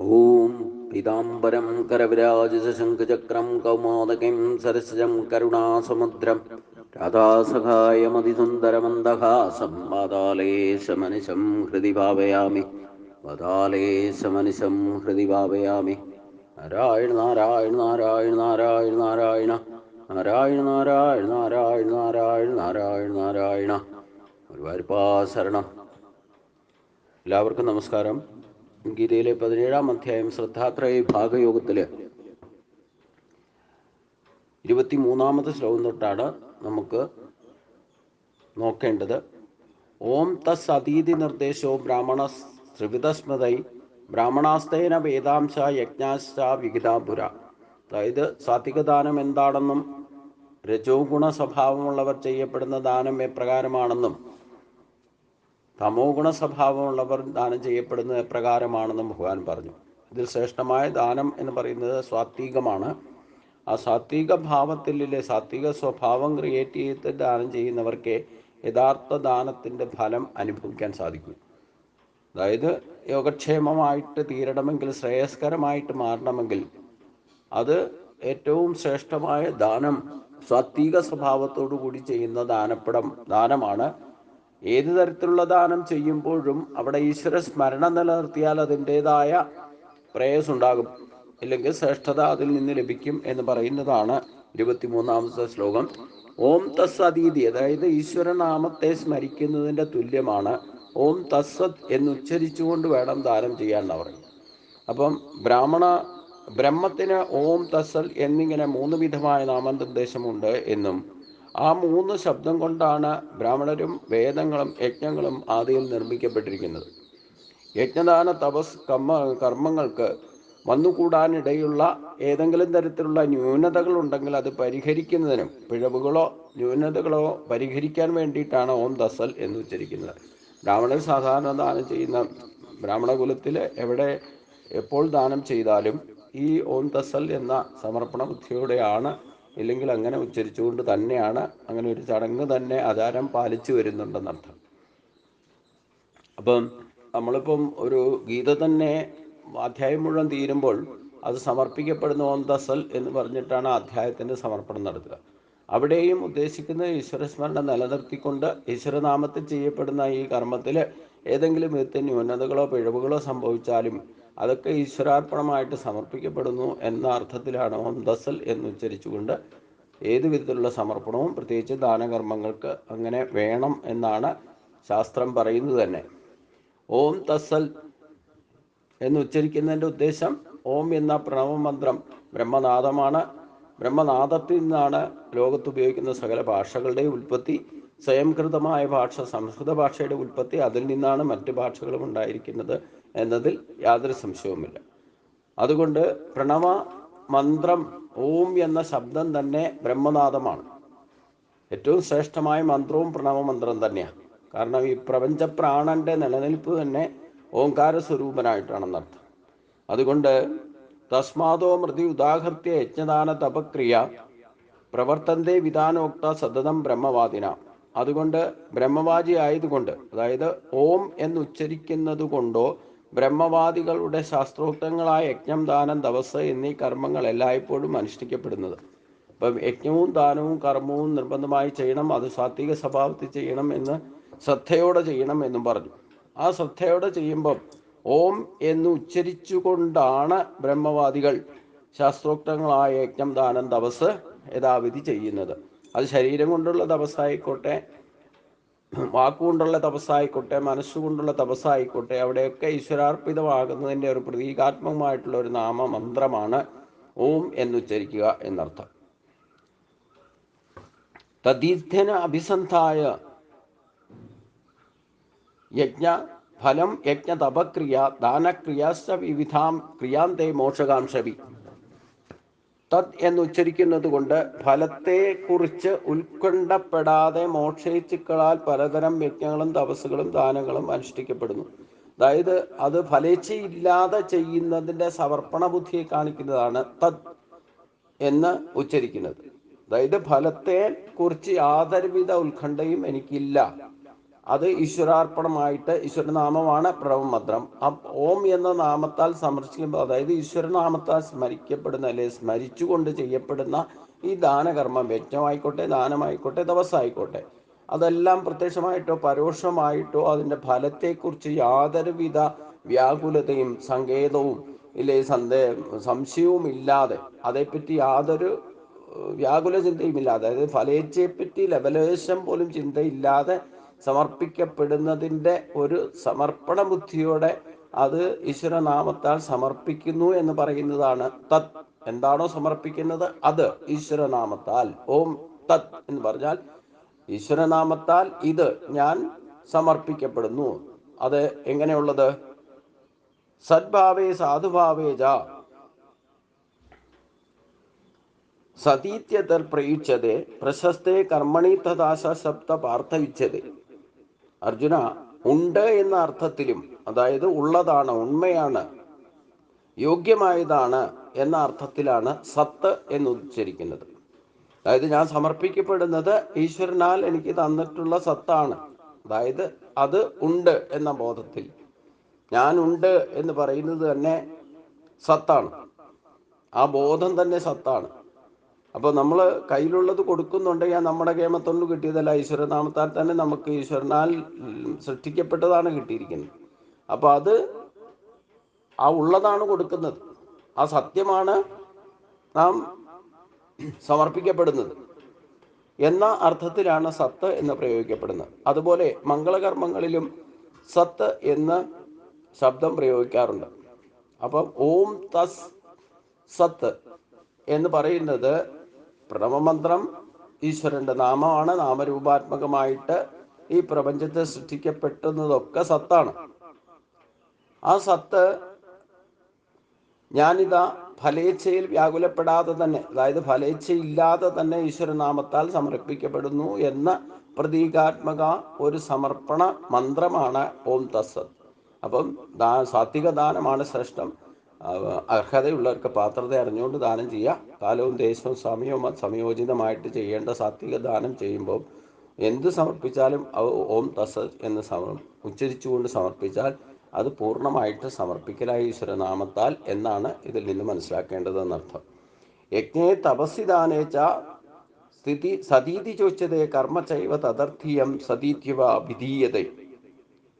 ഓം പീതാംബരം കരവിരാജിതശംഖചക്രം കൗമോദകിം സരസിജം കരുണാസമുദ്രം രാധാസഹായമതിസുന്ദരമന്ദഹാസം വാതാലേശമനിശം ഹൃദി ഭാവയാമി. വാതാലേശമനിശം ഹൃദി ഭാവയാമി. നാരായണ നാരായണ നാരായണ നാരായണ നാരായണ നാരായണ നാരായണ നാരായണ നാരായണ നാരായണ നാരായണ. ഗുരുവായൂരപ്പാ ശരണം. എല്ലാവർക്കും നമസ്കാരം. ഗീതയിലെ 17-ാം അധ്യായം ശ്രദ്ധാത്രയ ഭാഗയോഗത്തില് 23-ാമത്തെ ശ്ലോകം തൊട്ടാണ് നമുക്ക് നോക്കേണ്ടത്. ഓം തസ് അതീതി നിർദ്ദേശോ ബ്രാഹ്മണ ത്രിവിധസ്മൃതൈ ബ്രാഹ്മണാസ്തേന വേദാംശ യജ്ഞാശ്ച വിഹിതാപുര. അതായത് സാത്വികദാനം എന്താണെന്നും രജോ ഗുണ സ്വഭാവമുള്ളവർ ചെയ്യപ്പെടുന്ന ദാനം എപ്രകാരമാണെന്നും തമോ ഗുണ സ്വഭാവമുള്ളവർ ദാനം ചെയ്യപ്പെടുന്നത് എപ്രകാരമാണെന്നും ഭഗവാൻ പറഞ്ഞു. ഇതിൽ ശ്രേഷ്ഠമായ ദാനം എന്ന് പറയുന്നത് സാത്വികമാണ്. ആ സാത്വിക ഭാവത്തിലെ സാത്വിക സ്വഭാവം ക്രിയേറ്റ് ചെയ്ത് ദാനം ചെയ്യുന്നവർക്ക് യഥാർത്ഥ ദാനത്തിൻ്റെ ഫലം അനുഭവിക്കാൻ സാധിക്കും. അതായത് യോഗക്ഷേമമായിട്ട് തീരണമെങ്കിൽ, ശ്രേയസ്കരമായിട്ട് മാറണമെങ്കിൽ അത് ഏറ്റവും ശ്രേഷ്ഠമായ ദാനം സാത്വിക സ്വഭാവത്തോടു കൂടി ചെയ്യുന്ന ദാനമാണ്. ഏത് തരത്തിലുള്ള ദാനം ചെയ്യുമ്പോഴും അവിടെ ഈശ്വര സ്മരണ നിലനിർത്തിയാൽ അതിൻ്റെതായ പ്രേയസ് ഉണ്ടാകും, ഇല്ലെങ്കിൽ ശ്രേഷ്ഠത അതിൽ നിന്ന് ലഭിക്കും എന്ന് പറയുന്നതാണ് 23-ാമത്തെ ശ്ലോകം. ഓം തസ് അതീതി, അതായത് ഈശ്വരനാമത്തെ സ്മരിക്കുന്നതിൻ്റെ തുല്യമാണ് ഓം തസ്സത് എന്നുച്ചരിച്ചുകൊണ്ട് വേണം ദാനം ചെയ്യാൻ എന്ന് പറയും. അപ്പം ബ്രഹ്മത്തിന് ഓം തസ്സൽ എന്നിങ്ങനെ 3 വിധമായ നാമനിർദ്ദേശമുണ്ട് എന്നും ആ 3 ശബ്ദം കൊണ്ടാണ് ബ്രാഹ്മണരും വേദങ്ങളും യജ്ഞങ്ങളും ആദിയിൽ നിർമ്മിക്കപ്പെട്ടിരിക്കുന്നത്. യജ്ഞദാന തപസ് കർമ്മങ്ങൾക്ക് വന്നുകൂടാനിടയുള്ള ഏതെങ്കിലും തരത്തിലുള്ള ന്യൂനതകൾ ഉണ്ടെങ്കിൽ അത് പരിഹരിക്കുന്നതിനും പിഴവുകളോ ന്യൂനതകളോ പരിഹരിക്കാൻ വേണ്ടിയിട്ടാണ് ഓം തസ്സൽ എന്ന് ഉച്ചരിക്കുന്നത്. ബ്രാഹ്മണർ സാധാരണ ദാനം ചെയ്യുന്ന ബ്രാഹ്മണകുലത്തിൽ എപ്പോൾ ദാനം ചെയ്താലും ഈ ഓം തസ്സൽ എന്ന സമർപ്പണ ബുദ്ധിയോടെയാണ്, ഇല്ലെങ്കിൽ അങ്ങനെ ഉച്ചരിച്ചുകൊണ്ട് തന്നെയാണ്. അങ്ങനെ ഒരു ചടങ്ങ് തന്നെ ആചാരം പാലിച്ചു വരുന്നുണ്ടെന്നർത്ഥം. അപ്പം നമ്മളിപ്പം ഒരു ഗീത തന്നെ അധ്യായം മുഴുവൻ തീരുമ്പോൾ അത് സമർപ്പിക്കപ്പെടുന്ന ഓം തസ്സൽ എന്ന് പറഞ്ഞിട്ടാണ് അധ്യായത്തിൻ്റെ സമർപ്പണം നടത്തുക. അവിടെയും ഉദ്ദേശിക്കുന്ന ഈശ്വരസ്മരണ നിലനിർത്തിക്കൊണ്ട് ഈശ്വരനാമത്തിൽ ചെയ്യപ്പെടുന്ന ഈ കർമ്മത്തിൽ ഏതെങ്കിലും വിധത്തിൽ ന്യൂനതകളോ പിഴവുകളോ സംഭവിച്ചാലും അതൊക്കെ ഈശ്വരാർപ്പണമായിട്ട് സമർപ്പിക്കപ്പെടുന്നു എന്ന അർത്ഥത്തിലാണ് ഓം തസ്സൽ എന്ന് ഉച്ചരിച്ചുകൊണ്ട് ഏതു വിധത്തിലുള്ള സമർപ്പണവും, പ്രത്യേകിച്ച് ദാനകർമ്മങ്ങൾക്ക് അങ്ങനെ വേണം എന്നാണ് ശാസ്ത്രം പറയുന്നത് തന്നെ. ഓം തസ്സൽ എന്ന് ഉച്ചരിക്കുന്നതിൻ്റെ ഉദ്ദേശം, ഓം എന്ന പ്രണവമന്ത്രം ബ്രഹ്മനാദമാണ്. ബ്രഹ്മനാദത്തിൽ നിന്നാണ് ലോകത്ത് ഉപയോഗിക്കുന്ന സകല ഭാഷകളുടെയും ഉൽപ്പത്തി. സ്വയംകൃതമായ ഭാഷ സംസ്കൃത ഭാഷയുടെ ഉൽപ്പത്തി, അതിൽ നിന്നാണ് മറ്റ് ഭാഷകളും ഉണ്ടായിരിക്കുന്നത് എന്നതിൽ യാതൊരു സംശയവുമില്ല. അതുകൊണ്ട് പ്രണവ മന്ത്രം ഓം എന്ന ശബ്ദം തന്നെ ബ്രഹ്മനാദമാണ്. ഏറ്റവും ശ്രേഷ്ഠമായ മന്ത്രവും പ്രണവമന്ത്രം തന്നെയാണ്. കാരണം ഈ പ്രപഞ്ച പ്രാണന്റെ നിലനിൽപ്പ് തന്നെ ഓംകാര സ്വരൂപനായിട്ടാണെന്നർത്ഥം. അതുകൊണ്ട് തസ്മാദോ മൃതി ഉദാഹൃത്യ യജ്ഞദാന തപക്രിയ പ്രവർത്തന്തേ വിധാനോക്ത സതതം ബ്രഹ്മവാദിന. അതുകൊണ്ട് ബ്രഹ്മവാദി ആയതുകൊണ്ട്, അതായത് ഓം എന്ന് ഉച്ചരിക്കുന്നത് കൊണ്ടോ ബ്രഹ്മവാദികളുടെ ശാസ്ത്രോക്തങ്ങളായ യജ്ഞം, ദാനം, തപസ് എന്നീ കർമ്മങ്ങൾ എല്ലായ്പ്പോഴും അനുഷ്ഠിക്കപ്പെടുന്നത്. ഇപ്പം യജ്ഞവും ദാനവും കർമ്മവും നിർബന്ധമായി ചെയ്യണം, അത് സാത്വിക സ്വഭാവത്തിൽ ചെയ്യണം എന്ന് ശ്രദ്ധയോടെ ചെയ്യണം എന്നും പറഞ്ഞു. ആ ശ്രദ്ധയോടെ ചെയ്യുമ്പം ഓം എന്ന് ഉച്ചരിച്ചുകൊണ്ടാണ് ബ്രഹ്മവാദികൾ ശാസ്ത്രോക്തങ്ങളായ യജ്ഞം, ദാനം, തപസ് യഥാവിധി ചെയ്യുന്നത്. അത് ശരീരം കൊണ്ടുള്ള തപസ്സായിക്കോട്ടെ, വാക്കുകൊണ്ടുള്ള തപസ്സായിക്കോട്ടെ, മനസ്സുകൊണ്ടുള്ള തപസ്സായിക്കോട്ടെ, അവിടെയൊക്കെ ഈശ്വരാർപ്പിതമാകുന്നതിൻ്റെ ഒരു പ്രതീകാത്മകമായിട്ടുള്ള ഒരു നാമമന്ത്രമാണ് ഓം എന്നുച്ചരിക്കുക എന്നർത്ഥം. തദീർത്ഥ്യന അഭിസന്ധായ യജ്ഞ ഫലം യജ്ഞ തപക്രിയ ദാനക്രിയാശ്ച വിവിധാം ക്രിയാന്തേ മോക്ഷകാംക്ഷവി. തദ് എന്നുച്ചരിക്കുന്നത് കൊണ്ട് ഫലത്തെക്കുറിച്ച് ഉത്കണ്ഠപ്പെടാതെ മോക്ഷേച്ഛുക്കളാൽ പലതരം യജ്ഞങ്ങളും തപസ്സുകളും ദാനങ്ങളും അനുഷ്ഠിക്കപ്പെടുന്നു. അതായത് അത് ഫലേച്ഛയില്ലാതെ ചെയ്യുന്നതിൻ്റെ സമർപ്പണ ബുദ്ധിയെ കാണിക്കുന്നതാണ് തദ് എന്ന് ഉച്ചരിക്കുന്നത്. അതായത് ഫലത്തെ കുറിച്ച് യാതൊരുവിധ ഉത്കണ്ഠയും എനിക്കില്ല, അത് ഈശ്വരാർപ്പണമായിട്ട്, ഈശ്വരനാമമാണ് പ്രഥമമന്ത്രം. ഓം എന്ന നാമത്താൽ സമർപ്പിക്കുമ്പോൾ, അതായത് ഈശ്വരനാമത്താൽ സ്മരിക്കപ്പെടുന്ന, അല്ലെ സ്മരിച്ചുകൊണ്ട് ചെയ്യപ്പെടുന്ന ഈ ദാനകർമ്മം, യജ്ഞമായിക്കോട്ടെ, ദാനമായിക്കോട്ടെ, തപസ്സായിക്കോട്ടെ, അതെല്ലാം പ്രത്യക്ഷമായിട്ടോ പരോക്ഷമായിട്ടോ അതിൻ്റെ ഫലത്തെക്കുറിച്ച് യാതൊരുവിധ വ്യാകുലതയും സങ്കേതവും ഇല്ലേ സംശയവും ഇല്ലാതെ, അതേപ്പറ്റി യാതൊരു വ്യാകുല ചിന്തയുമില്ലാതെ, അതായത് ഫലേച്ഛയെപ്പറ്റി ലവലേശം പോലും ചിന്തയില്ലാതെ സമർപ്പിക്കപ്പെടുന്നതിൻ്റെ ഒരു സമർപ്പണ ബുദ്ധിയോടെ അത് ഈശ്വരനാമത്താൽ സമർപ്പിക്കുന്നു എന്ന് പറയുന്നതാണ് തത്. എന്താണോ സമർപ്പിക്കുന്നത് അത് ഈശ്വരനാമത്താൽ. ഓം തത് എന്ന് പറഞ്ഞാൽ ഈശ്വരനാമത്താൽ ഇത് ഞാൻ സമർപ്പിക്കപ്പെടുന്നു. അത് എങ്ങനെയുള്ളത്? സദ്ഭാവേ സാധുഭാവേജ സതീത്യതർ പ്രയുജ്യതേ പ്രശസ്തേ കർമ്മണി തദാശ ശബ്ദ പാർത്ഥയുജ്യതേ. അർജുന, ഉണ്ട് എന്ന അർത്ഥത്തിലും, അതായത് ഉള്ളതാണ്, ഉണ്മയാണ്, യോഗ്യമായതാണ് എന്ന അർത്ഥത്തിലാണ് സത്ത് എന്ന് ഉച്ചരിക്കുന്നത്. അതായത് ഞാൻ സമർപ്പിക്കപ്പെടുന്നത് ഈശ്വരനാൽ എനിക്ക് തന്നിട്ടുള്ള സത്താണ്. അതായത് അത് ഉണ്ട് എന്ന ബോധത്തിൽ, ഞാൻ ഉണ്ട് എന്ന് പറയുന്നത് തന്നെ സത്താണ്. ആ ബോധം തന്നെ സത്താണ്. അപ്പോൾ നമ്മൾ കയ്യിലുള്ളത് കൊടുക്കുന്നുണ്ടെങ്കിൽ നമ്മുടെ കേമത്തൊന്നും കിട്ടിയതല്ല, ഈശ്വരനാമത്താൽ തന്നെ നമുക്ക് ഈശ്വരനാൽ സൃഷ്ടിക്കപ്പെട്ടതാണ് കിട്ടിയിരിക്കുന്നത്. അപ്പോൾ അത് ആ ഉള്ളതാണ് കൊടുക്കുന്നത്, ആ സത്യമാണ് നാം സമർപ്പിക്കപ്പെടുന്നത് എന്ന അർത്ഥത്തിലാണ് സത്ത് എന്ന് പ്രയോഗിക്കപ്പെടുന്നത്. അതുപോലെ മംഗളകർമ്മങ്ങളിലും സത്ത് എന്ന ശബ്ദം പ്രയോഗിക്കാറുണ്ട്. അപ്പം ഓം തസ് സത്ത് എന്ന് പറയുന്നത് പ്രഥമമന്ത്രം ഈശ്വരൻ്റെ നാമമാണ്. നാമരൂപാത്മകമായിട്ട് ഈ പ്രപഞ്ചത്തെ സൃഷ്ടിക്കപ്പെടുന്നതൊക്കെ സത്താണ്. ആ സത്ത് ഞാനിതാ ഫലേച്ഛയിൽ വ്യാകുലപ്പെടാതെ തന്നെ, അതായത് ഫലേച്ഛയില്ലാതെ തന്നെ ഈശ്വരനാമത്താൽ സമർപ്പിക്കപ്പെടുന്നു എന്ന പ്രതീകാത്മക ഒരു സമർപ്പണ മന്ത്രമാണ് ഓം തസ്സത്. അപ്പം സാത്വിക ദാനമാണ് ശ്രേഷ്ഠം. അർഹതയുള്ളവർക്ക് പാത്രത അറിഞ്ഞുകൊണ്ട് ദാനം ചെയ്യുക. കാലവും ദേശവും സമയവും സംയോജിതമായിട്ട് ചെയ്യേണ്ട സാത്വിക ദാനം ചെയ്യുമ്പോൾ എന്ത് സമർപ്പിച്ചാലും ഓം തസ്സത് എന്ന് ഉച്ചരിച്ചുകൊണ്ട് സമർപ്പിച്ചാൽ അത് പൂർണ്ണമായിട്ട് സമർപ്പിക്കലായി ഈശ്വരനാമത്താൽ എന്നാണ് ഇതിൽ നിന്ന് മനസ്സിലാക്കേണ്ടതെന്നർത്ഥം. യജ്ഞേ തപസ്സിദാനേച്ച സ്ഥിതി സതീതി ചോദിച്ചതേ കർമ്മ ചൈവ തദർത്ഥീയം സതീത്യവ വിധീയതേ.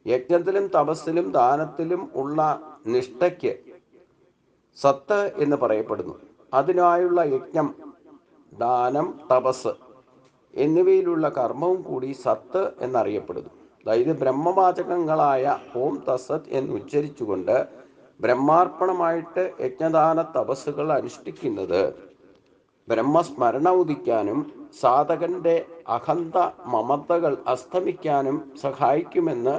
യജ്ഞത്തിലും തപസ്സിലും ദാനത്തിലും ഉള്ള നിഷ്ഠയ്ക്ക് സത്ത് എന്ന് പറയപ്പെടുന്നു. അതിനായുള്ള യജ്ഞം, ദാനം, തപസ് എന്നിവയിലുള്ള കർമ്മവും കൂടി സത്ത് എന്നറിയപ്പെടുന്നു. അതായത് ബ്രഹ്മവാചകങ്ങളായ ഓം തസത് എന്ന് ഉച്ചരിച്ചുകൊണ്ട് ബ്രഹ്മാർപ്പണമായിട്ട് യജ്ഞദാന തപസ്സുകൾ അനുഷ്ഠിക്കുന്നത് ബ്രഹ്മസ്മരണ ഉദിക്കാനും സാധകന്റെ അഹന്ത മമതകൾ അസ്തമിക്കാനും സഹായിക്കുമെന്ന്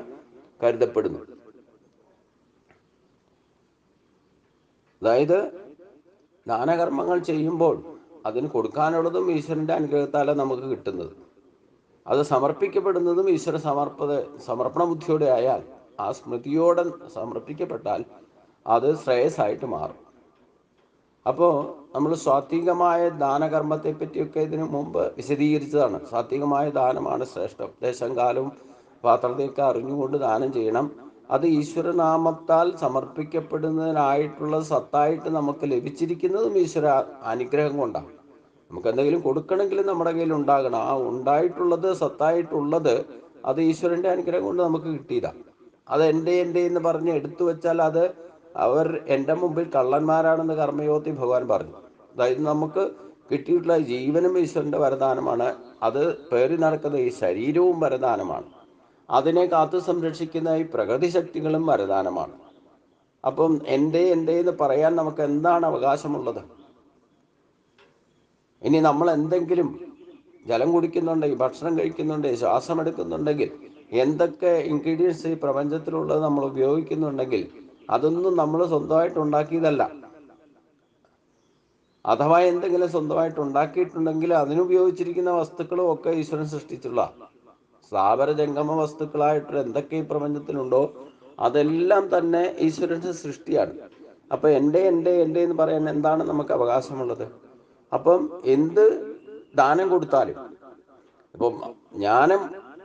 കരുതപ്പെടുന്നു. അതായത് ദാനകർമ്മങ്ങൾ ചെയ്യുമ്പോൾ അതിന് കൊടുക്കാനുള്ളതും ഈശ്വരൻ്റെ അനുഗ്രഹത്താലാണ് നമുക്ക് കിട്ടുന്നത്. അത് സമർപ്പിക്കപ്പെടുന്നതും ഈശ്വര സമർപ്പണ ബുദ്ധിയോടെ ആയാൽ, ആ സ്മൃതിയോടെ സമർപ്പിക്കപ്പെട്ടാൽ അത് ശ്രേയസ്സായിട്ട് മാറും. അപ്പോൾ നമ്മൾ സാത്വികമായ ദാനകർമ്മത്തെ പറ്റിയൊക്കെ ഇതിനു മുമ്പ് വിശദീകരിച്ചതാണ്. സാത്വികമായ ദാനമാണ് ശ്രേഷ്ഠം. ദേശം കാലവും പാത്രതയൊക്കെ അറിഞ്ഞുകൊണ്ട് ദാനം ചെയ്യണം. അത് ഈശ്വരനാമത്താൽ സമർപ്പിക്കപ്പെടുന്നതിനായിട്ടുള്ള സത്തായിട്ട് നമുക്ക് ലഭിച്ചിരിക്കുന്നതും ഈശ്വര അനുഗ്രഹം കൊണ്ടാണ്. നമുക്ക് എന്തെങ്കിലും കൊടുക്കണമെങ്കിൽ നമ്മുടെ കയ്യിൽ ഉണ്ടാകണം. ആ ഉണ്ടായിട്ടുള്ളത്, സത്തായിട്ടുള്ളത്, അത് ഈശ്വരൻ്റെ അനുഗ്രഹം കൊണ്ട് നമുക്ക് കിട്ടിയതാണ്. അത് എൻ്റെ എന്ന് പറഞ്ഞ് എടുത്തു വെച്ചാൽ അത് അവർ എൻ്റെ മുമ്പിൽ കള്ളന്മാരാണെന്ന് കർമ്മയോഗി ഭഗവാൻ പറഞ്ഞു. അതായത് നമുക്ക് കിട്ടിയിട്ടുള്ള ജീവനും ഈശ്വരൻ്റെ വരദാനമാണ്. അത് പേറി നടക്കുന്ന ഈ ശരീരവും വരദാനമാണ്. അതിനെ കാത്തു സംരക്ഷിക്കുന്ന ഈ പ്രകൃതി ശക്തികളും വരദാനമാണ്. അപ്പം എൻ്റെ എന്ന് പറയാൻ നമുക്ക് എന്താണ് അവകാശമുള്ളത്? ഇനി നമ്മൾ എന്തെങ്കിലും ജലം കുടിക്കുന്നുണ്ടെങ്കിൽ, ഭക്ഷണം കഴിക്കുന്നുണ്ടെങ്കിൽ, ശ്വാസം എടുക്കുന്നുണ്ടെങ്കിൽ, എന്തൊക്കെ ഇൻഗ്രീഡിയൻസ് ഈ പ്രപഞ്ചത്തിലുള്ളത് നമ്മൾ ഉപയോഗിക്കുന്നുണ്ടെങ്കിൽ അതൊന്നും നമ്മൾ സ്വന്തമായിട്ട് ഉണ്ടാക്കിയതല്ല. അഥവാ എന്തെങ്കിലും സ്വന്തമായിട്ട് ഉണ്ടാക്കിയിട്ടുണ്ടെങ്കിൽ അതിനുപയോഗിച്ചിരിക്കുന്ന വസ്തുക്കളും ഒക്കെ ഈശ്വരൻ സൃഷ്ടിച്ചുള്ള സ്ഥാവര ജംഗമ വസ്തുക്കളായിട്ട് എന്തൊക്കെ ഈ പ്രപഞ്ചത്തിലുണ്ടോ അതെല്ലാം തന്നെ ഈശ്വരൻ്റെ സൃഷ്ടിയാണ്. അപ്പം എൻ്റെ എന്ന് പറയാൻ എന്താണ് നമുക്ക് അവകാശമുള്ളത്? അപ്പം എന്ത് ദാനം കൊടുത്താലും, ഇപ്പം ജ്ഞാനം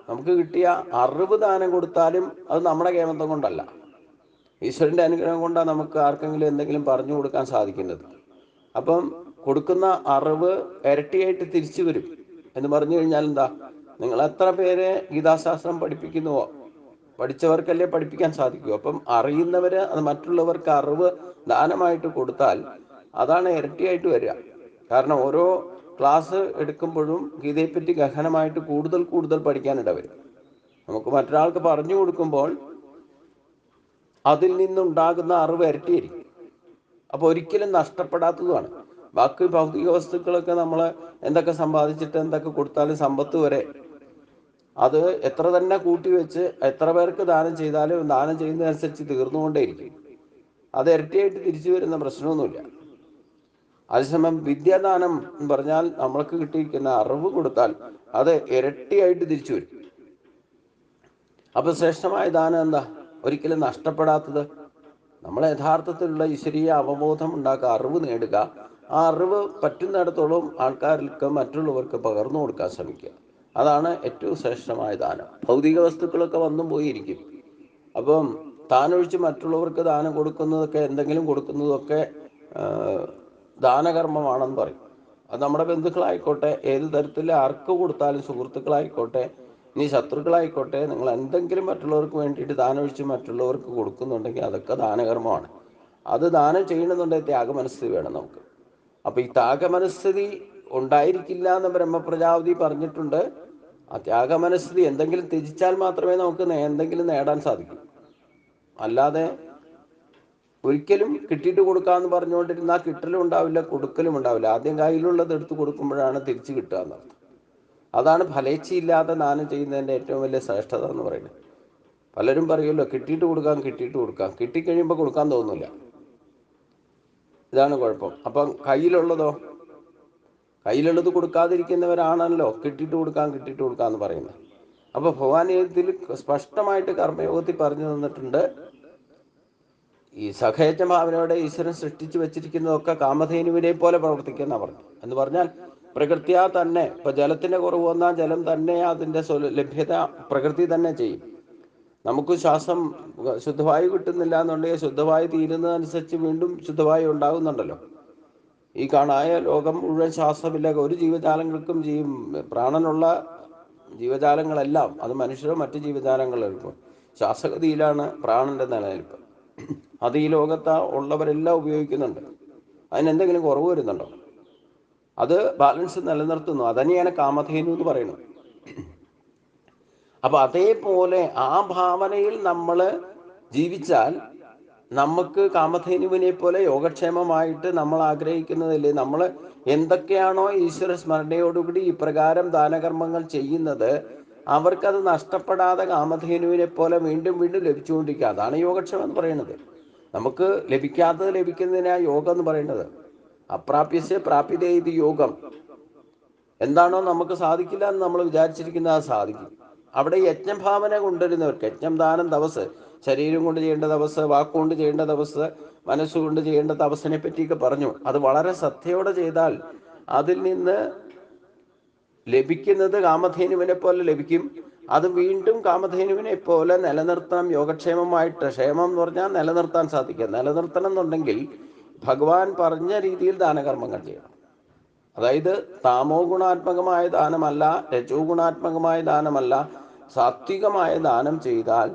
നമുക്ക് കിട്ടിയ അറിവ് ദാനം കൊടുത്താലും അത് നമ്മുടെ കേമത്വം കൊണ്ടല്ല, ഈശ്വരൻ്റെ അനുഗ്രഹം കൊണ്ടാണ് നമുക്ക് ആർക്കെങ്കിലും എന്തെങ്കിലും പറഞ്ഞു കൊടുക്കാൻ സാധിക്കുന്നത്. അപ്പം കൊടുക്കുന്ന അറിവ് ഇരട്ടിയായിട്ട് തിരിച്ചു വരും എന്ന് പറഞ്ഞു കഴിഞ്ഞാൽ എന്താ? നിങ്ങൾ എത്ര പേരെ ഗീതാശാസ്ത്രം പഠിപ്പിക്കുന്നുവോ, പഠിച്ചവർക്കല്ലേ പഠിപ്പിക്കാൻ സാധിക്കൂ. അപ്പം അറിയുന്നവര് അത് മറ്റുള്ളവർക്ക് അറിവ് ദാനമായിട്ട് കൊടുത്താൽ അതാണ് ഇരട്ടിയായിട്ട് വരിക. കാരണം ഓരോ ക്ലാസ് എടുക്കുമ്പോഴും ഗീതയെപ്പറ്റി ഗഹനമായിട്ട് കൂടുതൽ കൂടുതൽ പഠിക്കാനിട വരും. നമുക്ക് മറ്റൊരാൾക്ക് പറഞ്ഞു കൊടുക്കുമ്പോൾ അതിൽ നിന്നുണ്ടാകുന്ന അറിവ് ഇരട്ടിയായിരിക്കും. അപ്പോൾ ഒരിക്കലും നഷ്ടപ്പെടാത്തതുമാണ്. ബാക്കി ഭൗതിക വസ്തുക്കളൊക്കെ നമ്മൾ എന്തൊക്കെ സമ്പാദിച്ചിട്ട് എന്തൊക്കെ കൊടുത്താലും സമ്പത്ത് വരെ അത് എത്ര തന്നെ കൂട്ടി വെച്ച് എത്ര പേർക്ക് ദാനം ചെയ്താലും ദാനം ചെയ്യുന്നതനുസരിച്ച് തീർന്നുകൊണ്ടേയിരിക്കും. അത് ഇരട്ടിയായിട്ട് തിരിച്ചു വരുന്ന പ്രശ്നമൊന്നുമില്ല. അതേസമയം വിദ്യാദാനം എന്ന് പറഞ്ഞാൽ നമ്മൾക്ക് കിട്ടിയിരിക്കുന്ന അറിവ് കൊടുത്താൽ അത് ഇരട്ടിയായിട്ട് തിരിച്ചു വരും. അപ്പൊ ശ്രേഷ്ഠമായ ദാനം എന്താ? ഒരിക്കലും നഷ്ടപ്പെടാത്തത്. നമ്മൾ യഥാർത്ഥത്തിലുള്ള ഈശ്വരീയ അവബോധം ഉണ്ടാക്കുക, അറിവ് നേടുക. ആ അറിവ് പറ്റുന്നിടത്തോളം ആൾക്കാർക്ക് മറ്റുള്ളവർക്ക് പകർന്നു കൊടുക്കാൻ ശ്രമിക്കുക. അതാണ് ഏറ്റവും ശ്രേഷ്ഠമായ ദാനം. ഭൗതിക വസ്തുക്കളൊക്കെ വന്നും പോയിരിക്കും. അപ്പം താനൊഴിച്ച് മറ്റുള്ളവർക്ക് ദാനം കൊടുക്കുന്നതൊക്കെ, എന്തെങ്കിലും കൊടുക്കുന്നതൊക്കെ ദാനകർമ്മമാണെന്ന് പറയും. അത് നമ്മുടെ ബന്ധുക്കളായിക്കോട്ടെ, ഏത് തരത്തിൽ ആർക്ക് കൊടുത്താലും, സുഹൃത്തുക്കളായിക്കോട്ടെ, ഇനി ശത്രുക്കളായിക്കോട്ടെ, നിങ്ങൾ എന്തെങ്കിലും മറ്റുള്ളവർക്ക് വേണ്ടിയിട്ട് ദാനമൊഴിച്ച് മറ്റുള്ളവർക്ക് കൊടുക്കുന്നുണ്ടെങ്കിൽ അതൊക്കെ ദാനകർമ്മമാണ്. അത് ദാനം ചെയ്യണമെന്നുണ്ടെങ്കിൽ ത്യാഗമനസ്ഥിതി വേണം നമുക്ക്. അപ്പം ഈ ത്യാഗമനസ്ഥിതി ഉണ്ടായിരിക്കില്ല എന്ന് ബ്രഹ്മപ്രജാപതി പറഞ്ഞിട്ടുണ്ട്. ആ ത്യാഗമനസ്ഥിതി എന്തെങ്കിലും ത്യജിച്ചാൽ മാത്രമേ നമുക്ക് എന്തെങ്കിലും നേടാൻ സാധിക്കൂ. അല്ലാതെ ഒരിക്കലും കിട്ടിയിട്ട് കൊടുക്കാമെന്ന് പറഞ്ഞുകൊണ്ടിരുന്നാൽ കിട്ടലും ഉണ്ടാവില്ല, കൊടുക്കലും ഉണ്ടാവില്ല. ആദ്യം കയ്യിലുള്ളത് എടുത്ത് കൊടുക്കുമ്പോഴാണ് തിരിച്ചു കിട്ടുക എന്നർത്ഥം. അതാണ് ഫലേച്ഛയില്ലാതെ ദാനം ചെയ്യുന്നതിൻ്റെ ഏറ്റവും വലിയ ശ്രേഷ്ഠത എന്ന് പറയുന്നത്. പലരും പറയുമല്ലോ കിട്ടിയിട്ട് കൊടുക്കാം, കിട്ടിയിട്ട് കൊടുക്കാം. കിട്ടിക്കഴിയുമ്പോൾ കൊടുക്കാൻ തോന്നില്ല. ഇതാണ് കുഴപ്പം. അപ്പം കയ്യിലുള്ളത് കൊടുക്കാതിരിക്കുന്നവരാണല്ലോ കിട്ടിയിട്ട് കൊടുക്കാം, കിട്ടിയിട്ട് കൊടുക്കാം എന്ന് പറയുന്നത്. അപ്പോൾ ഭഗവാൻ ഇതിൽ സ്പഷ്ടമായിട്ട് കർമ്മയോഗത്തിൽ പറഞ്ഞു തന്നിട്ടുണ്ട്. ഈ സഖേജ ഭാവനയോടെ ഈശ്വരൻ സൃഷ്ടിച്ചു വെച്ചിരിക്കുന്നതൊക്കെ കാമധേനുവിനെ പോലെ പ്രവർത്തിക്കുന്ന പറഞ്ഞു. എന്ന് പറഞ്ഞാൽ പ്രകൃതിയാ തന്നെ, ഇപ്പൊ ജലത്തിന്റെ കുറവ് വന്നാൽ ജലം തന്നെ അതിന്റെ ലഭ്യത പ്രകൃതി തന്നെ ചെയ്യും. നമുക്ക് ശ്വാസം ശുദ്ധവായു കിട്ടുന്നില്ല എന്നുണ്ടെങ്കിൽ ശുദ്ധവായു തീരുന്നതനുസരിച്ച് വീണ്ടും ശുദ്ധവായു ഉണ്ടാകുന്നുണ്ടല്ലോ. ഈ കാണായ ലോകം മുഴുവൻ ശ്വാസമില്ല. ഒരു ജീവജാലങ്ങൾക്കും പ്രാണനുള്ള ജീവജാലങ്ങളെല്ലാം, അത് മനുഷ്യരോ മറ്റു ജീവജാലങ്ങളെടുക്കും, ശ്വാസഗതിയിലാണ് പ്രാണന്റെ നിലനിൽപ്പ്. അത് ഈ ലോകത്ത് ഉള്ളവരെല്ലാം ഉപയോഗിക്കുന്നുണ്ട്. അതിനെന്തെങ്കിലും കുറവ് വരുന്നുണ്ടോ? അത് ബാലൻസ് നിലനിർത്തുന്നു. അതന്നെയാണ് കാമധേനു എന്ന് പറയുന്നത്. അപ്പൊ അതേപോലെ ആ ഭാവനയിൽ നമ്മൾ ജീവിച്ചാൽ നമുക്ക് കാമധേനുവിനെ പോലെ യോഗക്ഷേമമായിട്ട് നമ്മൾ ആഗ്രഹിക്കുന്നതല്ലേ. നമ്മൾ എന്തൊക്കെയാണോ ഈശ്വര സ്മരണയോടുകൂടി ഇപ്രകാരം ദാനകർമ്മങ്ങൾ ചെയ്യുന്നത്, അവർക്കത് നഷ്ടപ്പെടാതെ കാമധേനുവിനെ പോലെ വീണ്ടും വീണ്ടും ലഭിച്ചുകൊണ്ടിരിക്കുക. അതാണ് യോഗക്ഷേമം എന്ന് പറയുന്നത്. നമുക്ക് ലഭിക്കാത്തത് ലഭിക്കുന്നതിനാ യോഗം എന്ന് പറയുന്നത്. അപ്രാപ്യസ്യ പ്രാപ്യതേ ഇത് യോഗം. എന്താണോ നമുക്ക് സാധിക്കില്ല എന്ന് നമ്മൾ വിചാരിച്ചിരിക്കുന്നത് അത് സാധിക്കും. അവിടെ യജ്ഞഭാവന കൊണ്ടുവരുന്നവർക്ക്, യജ്ഞം ദാനം തപസ്, ശരീരം കൊണ്ട് ചെയ്യേണ്ട തപസ്, വാക്കുകൊണ്ട് ചെയ്യേണ്ട തപസ്, മനസ്സുകൊണ്ട് ചെയ്യേണ്ട തപസ്സിനെ പറ്റിയൊക്കെ പറഞ്ഞു. അത് വളരെ ശ്രദ്ധയോടെ ചെയ്താൽ അതിൽ നിന്ന് ലഭിക്കുന്നത് കാമധേനുവിനെ പോലെ ലഭിക്കും. അത് വീണ്ടും കാമധേനുവിനെ പോലെ നിലനിർത്താൻ യോഗക്ഷേമമായിട്ട്, ക്ഷേമം എന്ന് പറഞ്ഞാൽ നിലനിർത്താൻ സാധിക്കുക. നിലനിർത്തണം എന്നുണ്ടെങ്കിൽ ഭഗവാൻ പറഞ്ഞ രീതിയിൽ ദാനകർമ്മങ്ങൾ ചെയ്യണം. അതായത് താമോ ഗുണാത്മകമായ ദാനമല്ല, രജോ ഗുണാത്മകമായ ദാനമല്ല, സാത്വികമായ ദാനം ചെയ്താൽ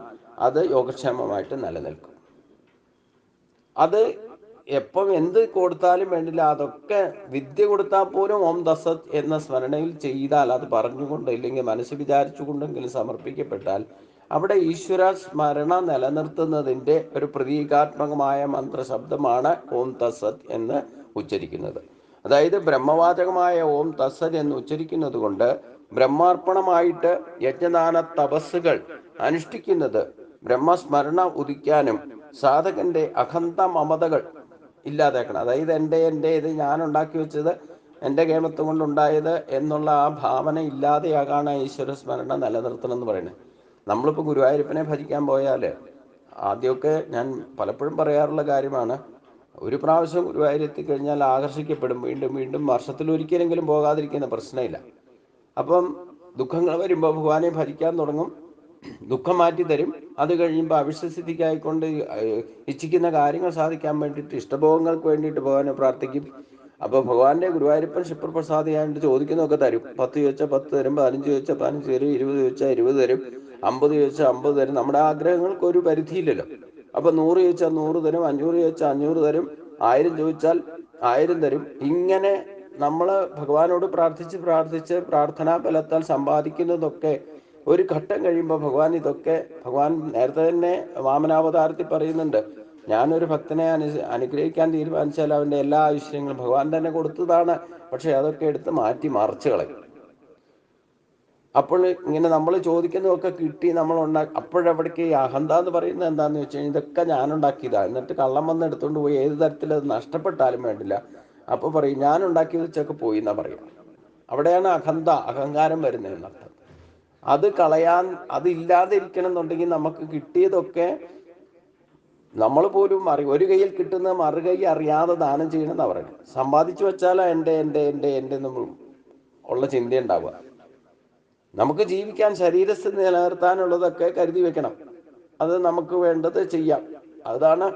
അത് യോഗക്ഷേമമായിട്ട് നിലനിൽക്കും. അത് എപ്പം എന്ത് കൊടുത്താലും വേണ്ടില്ല, അതൊക്കെ വിദ്യ കൊടുത്താൽ പോലും ഓം ദസത് എന്ന സ്മരണയിൽ ചെയ്താൽ, അത് പറഞ്ഞുകൊണ്ട് ഇല്ലെങ്കിൽ മനസ്സ് വിചാരിച്ചുകൊണ്ടെങ്കിലും സമർപ്പിക്കപ്പെട്ടാൽ അവിടെ ഈശ്വര സ്മരണ നിലനിർത്തുന്നതിൻ്റെ ഒരു പ്രതീകാത്മകമായ മന്ത്രശബ്ദമാണ് ഓം തസത് എന്ന് ഉച്ചരിക്കുന്നത്. അതായത് ബ്രഹ്മവാചകമായ ഓം തസത് എന്ന് ഉച്ചരിക്കുന്നത് കൊണ്ട് ബ്രഹ്മാർപ്പണമായിട്ട് യജ്ഞദാന തപസ്സുകൾ അനുഷ്ഠിക്കുന്നത് ബ്രഹ്മസ്മരണ ഉദിക്കാനും സാധകന്റെ അഖണ്ഡ മമതകൾ ഇല്ലാതാക്കണം. അതായത് എൻ്റെ ഇത് ഞാൻ ഉണ്ടാക്കി വെച്ചത്, എൻ്റെ കേമത്വം കൊണ്ടുണ്ടായത് എന്നുള്ള ആ ഭാവന ഇല്ലാതെയാകാണ് ഈശ്വര സ്മരണ നിലനിർത്തണം എന്ന് പറയുന്നത്. നമ്മളിപ്പോൾ ഗുരുവായൂരപ്പനെ ഭജിക്കാൻ പോയാൽ ആദ്യമൊക്കെ ഞാൻ പലപ്പോഴും പറയാറുള്ള കാര്യമാണ്, ഒരു പ്രാവശ്യം ഗുരുവായൂർ എത്തിക്കഴിഞ്ഞാൽ ആകർഷിക്കപ്പെടും. വീണ്ടും വീണ്ടും വർഷത്തിലൊരിക്കലെങ്കിലും പോകാതിരിക്കുന്ന പ്രശ്നമില്ല. അപ്പം ദുഃഖങ്ങൾ വരുമ്പോൾ ഭഗവാനെ ഭരിക്കാൻ തുടങ്ങും, ദുഃഖം മാറ്റി തരും. അത് കഴിയുമ്പോൾ അവിശ്വസിദ്ധിക്കായിക്കൊണ്ട് ഇച്ഛിക്കുന്ന കാര്യങ്ങൾ സാധിക്കാൻ വേണ്ടിയിട്ട്, ഇഷ്ടഭോഗങ്ങൾക്ക് വേണ്ടിയിട്ട് ഭഗവാനെ പ്രാർത്ഥിക്കും. അപ്പോൾ ഭഗവാന്റെ ഗുരുവായൂരപ്പൻ ക്ഷിപ്രപ്രസാദിയായിട്ട് ചോദിക്കുന്നതൊക്കെ തരും. 10 ചോദിച്ചാൽ 10 തരും, 15 ചോദിച്ചാൽ 15 തരും, 20 ചോദിച്ചാൽ 20 തരും, 50 ചോദിച്ചാൽ 50 തരും. നമ്മുടെ ആഗ്രഹങ്ങൾക്ക് ഒരു പരിധിയില്ലല്ലോ. അപ്പോൾ 100 ചോദിച്ചാൽ 100 തരും, 500 ചോദിച്ചാൽ 500 തരും, 1000 ചോദിച്ചാൽ 1000 തരും. ഇങ്ങനെ നമ്മൾ ഭഗവാനോട് പ്രാർത്ഥിച്ച് പ്രാർത്ഥനാ ബലത്താൽ സമ്പാദിക്കുന്നതൊക്കെ ഒരു ഘട്ടം കഴിയുമ്പോൾ ഭഗവാൻ നേരത്തെ തന്നെ വാമനാവതാരത്തിൽ പറയുന്നുണ്ട്, ഞാനൊരു ഭക്തനെ അനുഗ്രഹിക്കാൻ തീരുമാനിച്ചാൽ അവൻ്റെ എല്ലാ ഐശ്വര്യങ്ങളും ഭഗവാൻ തന്നെ കൊടുത്തതാണ്, പക്ഷെ അതൊക്കെ എടുത്ത് മാറ്റി മറിച്ച് കളയും. അപ്പോൾ ഇങ്ങനെ നമ്മൾ ചോദിക്കുന്നതൊക്കെ കിട്ടി നമ്മൾ അപ്പോഴവിടേക്ക് ഈ അഹന്ത എന്ന് പറയുന്നത് എന്താണെന്ന് വെച്ച് കഴിഞ്ഞാൽ ഇതൊക്കെ ഞാനുണ്ടാക്കിയതാണ്, എന്നിട്ട് കള്ളം വന്ന് എടുത്തുകൊണ്ട് പോയി ഏത് തരത്തിൽ അത് നഷ്ടപ്പെട്ടാലും വേണ്ടില്ല, അപ്പോൾ പറയും ഞാനുണ്ടാക്കി വെച്ചൊക്കെ പോയി എന്നാ പറയാം. അവിടെയാണ് അഹങ്കാരം വരുന്നതെന്നർത്ഥം. അത് കളയാൻ, അത് ഇല്ലാതിരിക്കണം എന്നുണ്ടെങ്കിൽ നമുക്ക് കിട്ടിയതൊക്കെ നമ്മൾ പോലും ഒരു കയ്യിൽ കിട്ടുന്ന മറുകൈ അറിയാതെ ദാനം ചെയ്യണമെന്നാണ് പറയുന്നത്. സമ്പാദിച്ചു വെച്ചാൽ എൻ്റെ ഉള്ള ചിന്ത ഉണ്ടാവുക. നമുക്ക് ജീവിക്കാൻ, ശരീരസ്ഥിതി നിലനിർത്താനുള്ളതൊക്കെ കരുതി വെക്കണം. അത് നമുക്ക് വേണ്ടത് ചെയ്യാം. അതാണ്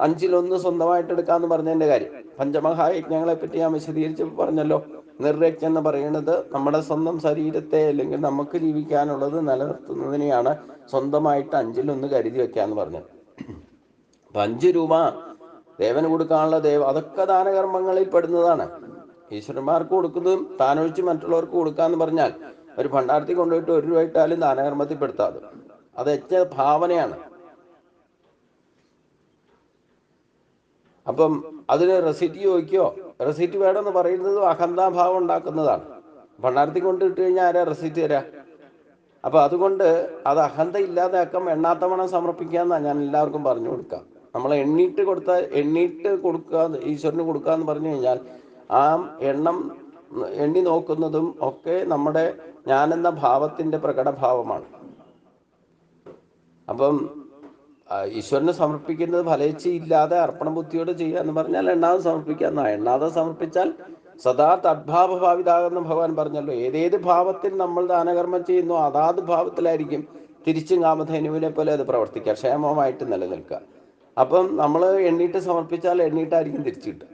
5-1 സ്വന്തമായിട്ട് എടുക്കാമെന്ന് പറഞ്ഞതിൻ്റെ കാര്യം. പഞ്ചമഹായജ്ഞങ്ങളെ പറ്റി ഞാൻ വിശദീകരിച്ച് പറഞ്ഞല്ലോ. നിർയജ്ഞം എന്ന് പറയുന്നത് നമ്മുടെ സ്വന്തം ശരീരത്തെ അല്ലെങ്കിൽ നമുക്ക് ജീവിക്കാനുള്ളത് നിലനിർത്തുന്നതിനെയാണ് സ്വന്തമായിട്ട് 5-1 കരുതി വെക്കാന്ന് പറഞ്ഞത്. 5 രൂപ ദേവന് കൊടുക്കാനുള്ള അതൊക്കെ ദാനകർമ്മങ്ങളിൽ പെടുന്നതാണ്. ഈശ്വരന്മാർക്ക് കൊടുക്കുന്നതും താനൊഴിച്ച് മറ്റുള്ളവർക്ക് കൊടുക്കാന്ന് പറഞ്ഞാൽ ഒരു ഭണ്ഡാരത്തിൽ കൊണ്ടുപോയിട്ട് 1 രൂപ ഇട്ടാലും ദാനകർമ്മത്തിൽ പെടുത്താതെ. അത് യജ്ഞ ഭാവനയാണ്. അപ്പം അതിന് റെസിറ്റ് ചോദിക്കോ? റെസിറ്റ് വേണമെന്ന് പറയുന്നതും അഹന്താഭാവം ഉണ്ടാക്കുന്നതാണ്. ഭണ്ഡാരത്തിൽ കൊണ്ട് ഇട്ട് കഴിഞ്ഞാൽ ആരാ റെസിറ്റ് തരാ? അപ്പൊ അതുകൊണ്ട് അത് അഹന്ത ഇല്ലാതാക്കാം. എണ്ണാത്തവണ്ണം സമർപ്പിക്കാന്നാ ഞാൻ എല്ലാവർക്കും പറഞ്ഞു കൊടുക്കാം. നമ്മൾ എണ്ണീട്ട് കൊടുക്കുക, ഈശ്വരന് കൊടുക്കുക എന്ന് പറഞ്ഞു കഴിഞ്ഞാൽ ആ എണ്ണി നോക്കുന്നതും ഒക്കെ നമ്മുടെ ഞാനെന്ന ഭാവത്തിന്റെ പ്രകടഭാവമാണ്. അപ്പം ഈശ്വരന് സമർപ്പിക്കുന്നത് ഫലേച്ഛയില്ലാതെ അർപ്പണ ബുദ്ധിയോട് ചെയ്യുക എന്ന് പറഞ്ഞാൽ എണ്ണാതെ സമർപ്പിക്കുക. എണ്ണാതെ സമർപ്പിച്ചാൽ സദാ തദ്ഭാവഭാവിതാകുന്ന ഭഗവാൻ പറഞ്ഞല്ലോ. ഏതേത് ഭാവത്തിൽ നമ്മൾ ദാനകർമ്മം ചെയ്യുന്നു അതാത് ഭാവത്തിലായിരിക്കും തിരിച്ചും കാമധേനുവിനെ പോലെ അത് പ്രവർത്തിക്കുക, ക്ഷേമമായിട്ട് നിലനിൽക്കുക. അപ്പം നമ്മൾ എണ്ണീട്ട് സമർപ്പിച്ചാൽ എണ്ണീട്ടായിരിക്കും തിരിച്ചു കിട്ടുക,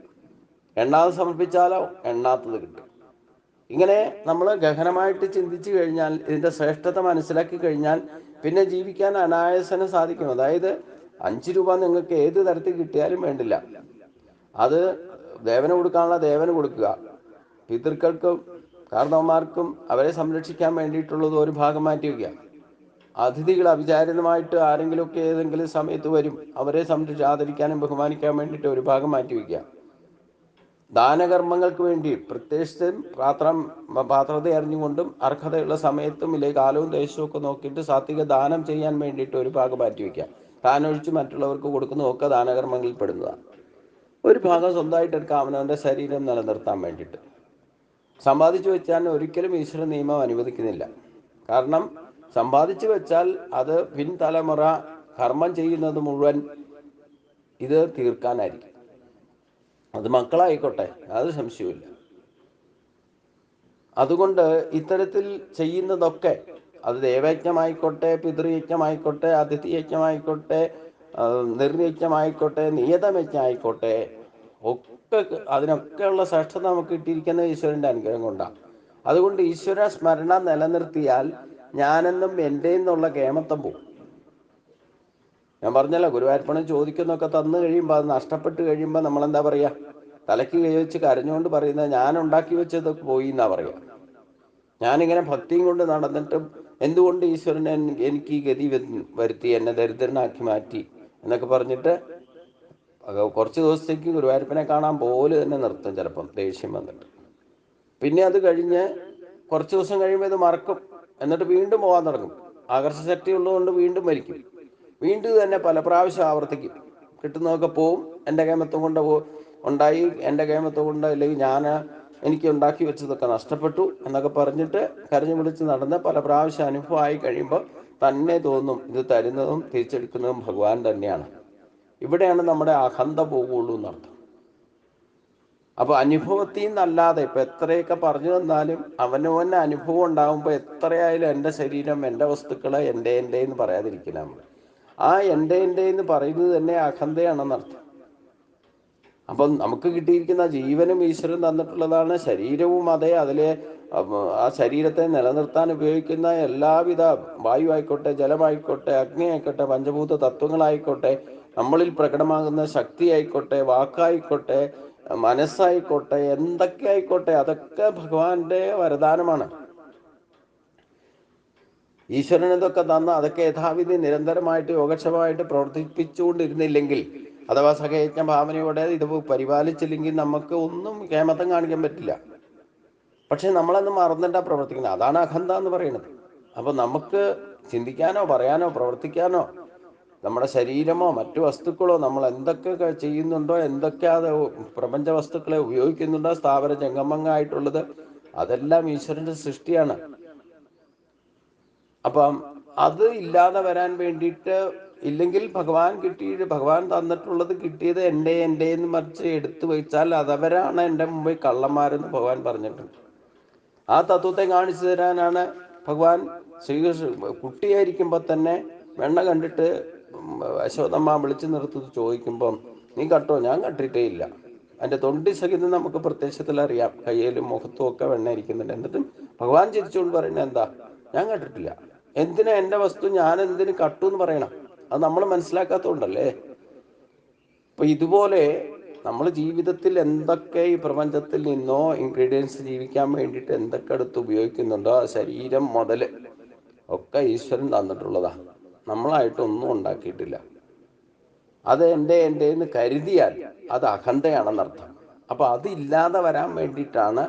എണ്ണാതെ സമർപ്പിച്ചാലോ എണ്ണാത്തത് കിട്ടും. ഇങ്ങനെ നമ്മൾ ഗഹനമായിട്ട് ചിന്തിച്ചു കഴിഞ്ഞാൽ, ഇതിൻ്റെ ശ്രേഷ്ഠത മനസ്സിലാക്കി കഴിഞ്ഞാൽ പിന്നെ ജീവിക്കാൻ അനായാസനം സാധിക്കും. അതായത് 5 രൂപ നിങ്ങൾക്ക് ഏത് തരത്തിൽ കിട്ടിയാലും വേണ്ടില്ല, അത് ദേവന് കൊടുക്കാനുള്ള ദേവന് കൊടുക്കുക, പിതൃക്കൾക്കും കാരണവന്മാർക്കും അവരെ സംരക്ഷിക്കാൻ വേണ്ടിയിട്ടുള്ളത് ഒരു ഭാഗം മാറ്റി വയ്ക്കുക, അതിഥികൾ അവിചാരിതമായിട്ട് ആരെങ്കിലുമൊക്കെ ഏതെങ്കിലും സമയത്ത് വരും, അവരെ ആദരിക്കാനും ബഹുമാനിക്കാൻ വേണ്ടിയിട്ട് ഒരു ഭാഗം മാറ്റി വയ്ക്കുക. ദാനകർമ്മങ്ങൾക്ക് വേണ്ടി പ്രത്യേകിച്ച് പാത്രത അറിഞ്ഞുകൊണ്ടും അർഹതയുള്ള സമയത്തും ഇല്ലേ കാലവും ദേശവും ഒക്കെ നോക്കിയിട്ട് സാത്വിക ദാനം ചെയ്യാൻ വേണ്ടിയിട്ട് ഒരു ഭാഗം മാറ്റി വയ്ക്കുക. താനൊഴിച്ച് മറ്റുള്ളവർക്ക് കൊടുക്കുന്നതൊക്കെ ദാനകർമ്മങ്ങളിൽ പെടുന്നതാണ്. ഒരു ഭാഗം സ്വന്തമായിട്ട് എടുക്കാം, അവനവൻ്റെ ശരീരം നിലനിർത്താൻ വേണ്ടിയിട്ട്. സമ്പാദിച്ചു വെച്ചാൽ ഒരിക്കലും ഈശ്വര നിയമം അനുവദിക്കുന്നില്ല. കാരണം സമ്പാദിച്ചു വെച്ചാൽ അത് പിൻതലമുറ കർമ്മം ചെയ്യുന്നത് മുഴുവൻ ഇത് തീർക്കാനായിരിക്കും. അത് മക്കളായിക്കോട്ടെ, അത് സംശയമില്ല. അതുകൊണ്ട് ഇത്തരത്തിൽ ചെയ്യുന്നതൊക്കെ, അത് ദേവയജ്ഞമായിക്കോട്ടെ, പിതൃയജ്ഞമായിക്കോട്ടെ, അതിഥിയജ്ഞമായിക്കോട്ടെ, നിർയജ്ഞമായിക്കോട്ടെ, നിയതയജ്ഞമായിക്കോട്ടെ, ഒക്കെ അതിനൊക്കെയുള്ള ശ്രേഷ്ഠത നമുക്ക് കിട്ടിയിരിക്കുന്ന ഈശ്വരൻ്റെ അനുഗ്രഹം കൊണ്ടാണ്. അതുകൊണ്ട് ഈശ്വര സ്മരണ നിലനിർത്തിയാൽ ഞാനെന്നും എൻ്റെ എന്നുള്ള കേമത്വം പോകും. ഞാൻ പറഞ്ഞല്ലോ, ഗുരുവായൂരപ്പനും ചോദിക്കുന്നൊക്കെ തന്നു കഴിയുമ്പോൾ അത് നഷ്ടപ്പെട്ട് കഴിയുമ്പോൾ നമ്മളെന്താ പറയുക? തലയ്ക്ക് കൈ വെച്ച് കരഞ്ഞുകൊണ്ട് പറയുന്നത് ഞാൻ ഉണ്ടാക്കി വെച്ചതൊക്കെ പോയി എന്നാ പറയുക. ഞാനിങ്ങനെ ഭക്തിയും കൊണ്ട് നടന്നിട്ടും എന്തുകൊണ്ട് ഈശ്വരനെ എനിക്ക് ഈ ഗതി വരുത്തി, എന്നെ ദരിദ്രനാക്കി മാറ്റി എന്നൊക്കെ പറഞ്ഞിട്ട് കുറച്ച് ദിവസത്തേക്ക് ഗുരുവായൂരപ്പനെ കാണാൻ പോലും തന്നെ നിർത്തും, ചിലപ്പം ദേഷ്യം വന്നിട്ട്. പിന്നെ അത് കഴിഞ്ഞ് കുറച്ച് ദിവസം കഴിയുമ്പോൾ ഇത് മറക്കും, എന്നിട്ട് വീണ്ടും പോകാൻ തുടങ്ങും. ആകർഷശക്തി ഉള്ളതുകൊണ്ട് വീണ്ടും മരിക്കും, വീണ്ടും തന്നെ പല പ്രാവശ്യം ആവർത്തിക്കും. കിട്ടുന്നതൊക്കെ പോവും, എൻ്റെ കേമത്വം കൊണ്ട് ഉണ്ടായി, എൻ്റെ കേമത്വം കൊണ്ട്, അല്ലെങ്കിൽ എനിക്ക് ഉണ്ടാക്കി വെച്ചതൊക്കെ നഷ്ടപ്പെട്ടു എന്നൊക്കെ പറഞ്ഞിട്ട് കരഞ്ഞു വിളിച്ച് നടന്ന് പല പ്രാവശ്യം അനുഭവമായി കഴിയുമ്പോൾ തന്നെ തോന്നും ഇത് തരുന്നതും തിരിച്ചെടുക്കുന്നതും ഭഗവാൻ തന്നെയാണ്. ഇവിടെയാണ് നമ്മുടെ അഹന്ത പോകുള്ളൂ എന്നർത്ഥം. അപ്പോൾ അനുഭവത്തിൽ നിന്നല്ലാതെ ഇപ്പം എത്രയൊക്കെ പറഞ്ഞു തന്നാലും അവനവന് അനുഭവം ഉണ്ടാകുമ്പോൾ എത്രയായാലും എൻ്റെ ശരീരം, എൻ്റെ വസ്തുക്കൾ, എൻ്റെ എന്ന് പറയാതിരിക്കില്ല നമ്മൾ. ആ എൻ്റെ എന്ന് പറയുന്നത് തന്നെ അഹന്തയാണെന്നർത്ഥം. അപ്പം നമുക്ക് കിട്ടിയിരിക്കുന്ന ജീവനും ഈശ്വരൻ തന്നിട്ടുള്ളതാണ്. ശരീരവും അതേ. അതിലെ ആ ശരീരത്തെ നിലനിർത്താൻ ഉപയോഗിക്കുന്ന എല്ലാവിധ വായു ആയിക്കോട്ടെ, ജലമായിക്കോട്ടെ, അഗ്നി ആയിക്കോട്ടെ, പഞ്ചഭൂത തത്വങ്ങളായിക്കോട്ടെ, നമ്മളിൽ പ്രകടമാകുന്ന ശക്തി ആയിക്കോട്ടെ, വാക്കായിക്കോട്ടെ, മനസ്സായിക്കോട്ടെ, എന്തൊക്കെ ആയിക്കോട്ടെ, അതൊക്കെ ഭഗവാന്റെ വരദാനമാണ്. ഈശ്വരൻ ഇതൊക്കെ തന്ന അതൊക്കെ യഥാവിധി നിരന്തരമായിട്ട് യോഗക്ഷമമായിട്ട് പ്രവർത്തിപ്പിച്ചുകൊണ്ടിരുന്നില്ലെങ്കിൽ, അഥവാ സഹയജ്ഞ ഭാവനയോടെ ഇത് പരിപാലിച്ചില്ലെങ്കിൽ നമുക്ക് ഒന്നും കേമത്തം കാണിക്കാൻ പറ്റില്ല. പക്ഷെ നമ്മളന്ന് മറന്നിട്ടാ പ്രവർത്തിക്കുന്നത്. അതാണ് അഹന്ത എന്ന് പറയുന്നത്. അപ്പൊ നമുക്ക് ചിന്തിക്കാനോ പറയാനോ പ്രവർത്തിക്കാനോ നമ്മുടെ ശരീരമോ മറ്റു വസ്തുക്കളോ നമ്മൾ എന്തൊക്കെ ചെയ്യുന്നുണ്ടോ, എന്തൊക്കെ അത് പ്രപഞ്ച വസ്തുക്കളെ ഉപയോഗിക്കുന്നുണ്ടോ, സ്ഥാവര ജംഗമങ്ങളായിട്ടുള്ളത്, അതെല്ലാം ഈശ്വരന്റെ സൃഷ്ടിയാണ്. അപ്പം അത് ഇല്ലാതെ വരാൻ വേണ്ടിയിട്ട്, ഇല്ലെങ്കിൽ ഭഗവാൻ തന്നിട്ടുള്ളത് കിട്ടിയത് എൻ്റെ എന്ന് മറിച്ച് എടുത്തു വെച്ചാൽ അതവരാണ് എൻ്റെ മുമ്പിൽ കള്ളന്മാരെന്ന് ഭഗവാൻ പറഞ്ഞിട്ടുണ്ട്. ആ തത്വത്തെ കാണിച്ചു തരാനാണ് ഭഗവാൻ ശ്രീകൃഷ്ണൻ കുട്ടിയായിരിക്കുമ്പോൾ തന്നെ വെണ്ണ കണ്ടിട്ട് യശോദമ്മ വിളിച്ചു നിർത്തി ചോദിക്കുമ്പം, നീ കട്ടോ? ഞാൻ കട്ടിട്ടേ ഇല്ല. അതിൻ്റെ തൊണ്ടി സഹിതം നമുക്ക് പ്രത്യക്ഷത്തിൽ അറിയാം, കയ്യിലും മുഖത്തും ഒക്കെ വെണ്ണ ഇരിക്കുന്നുണ്ട്. എന്നിട്ടും ഭഗവാൻ ചിരിച്ചുകൊണ്ട് പറയുന്നത് എന്താ? ഞാൻ കണ്ടിട്ടില്ല. എന്തിനാ എൻ്റെ വസ്തു ഞാൻ എന്തിനു കട്ടു എന്ന് പറയണം? അത് നമ്മൾ മനസ്സിലാക്കാത്തതുകൊണ്ടല്ലേ. അപ്പൊ ഇതുപോലെ നമ്മൾ ജീവിതത്തിൽ എന്തൊക്കെ ഈ പ്രപഞ്ചത്തിൽ നിന്നോ ഇൻഗ്രീഡിയൻസ് ജീവിക്കാൻ വേണ്ടിയിട്ട് എന്തൊക്കെ എടുത്ത് ഉപയോഗിക്കുന്നുണ്ടോ, ശരീരം മുതൽ ഒക്കെ ഈശ്വരൻ തന്നിട്ടുള്ളതാ. നമ്മളായിട്ടൊന്നും ഉണ്ടാക്കിയിട്ടില്ല. അത് എൻ്റെ എന്ന് കരുതിയാൽ അത് അഹന്തയാണെന്നർത്ഥം. അപ്പൊ അതില്ലാതെ വരാൻ വേണ്ടിയിട്ടാണ്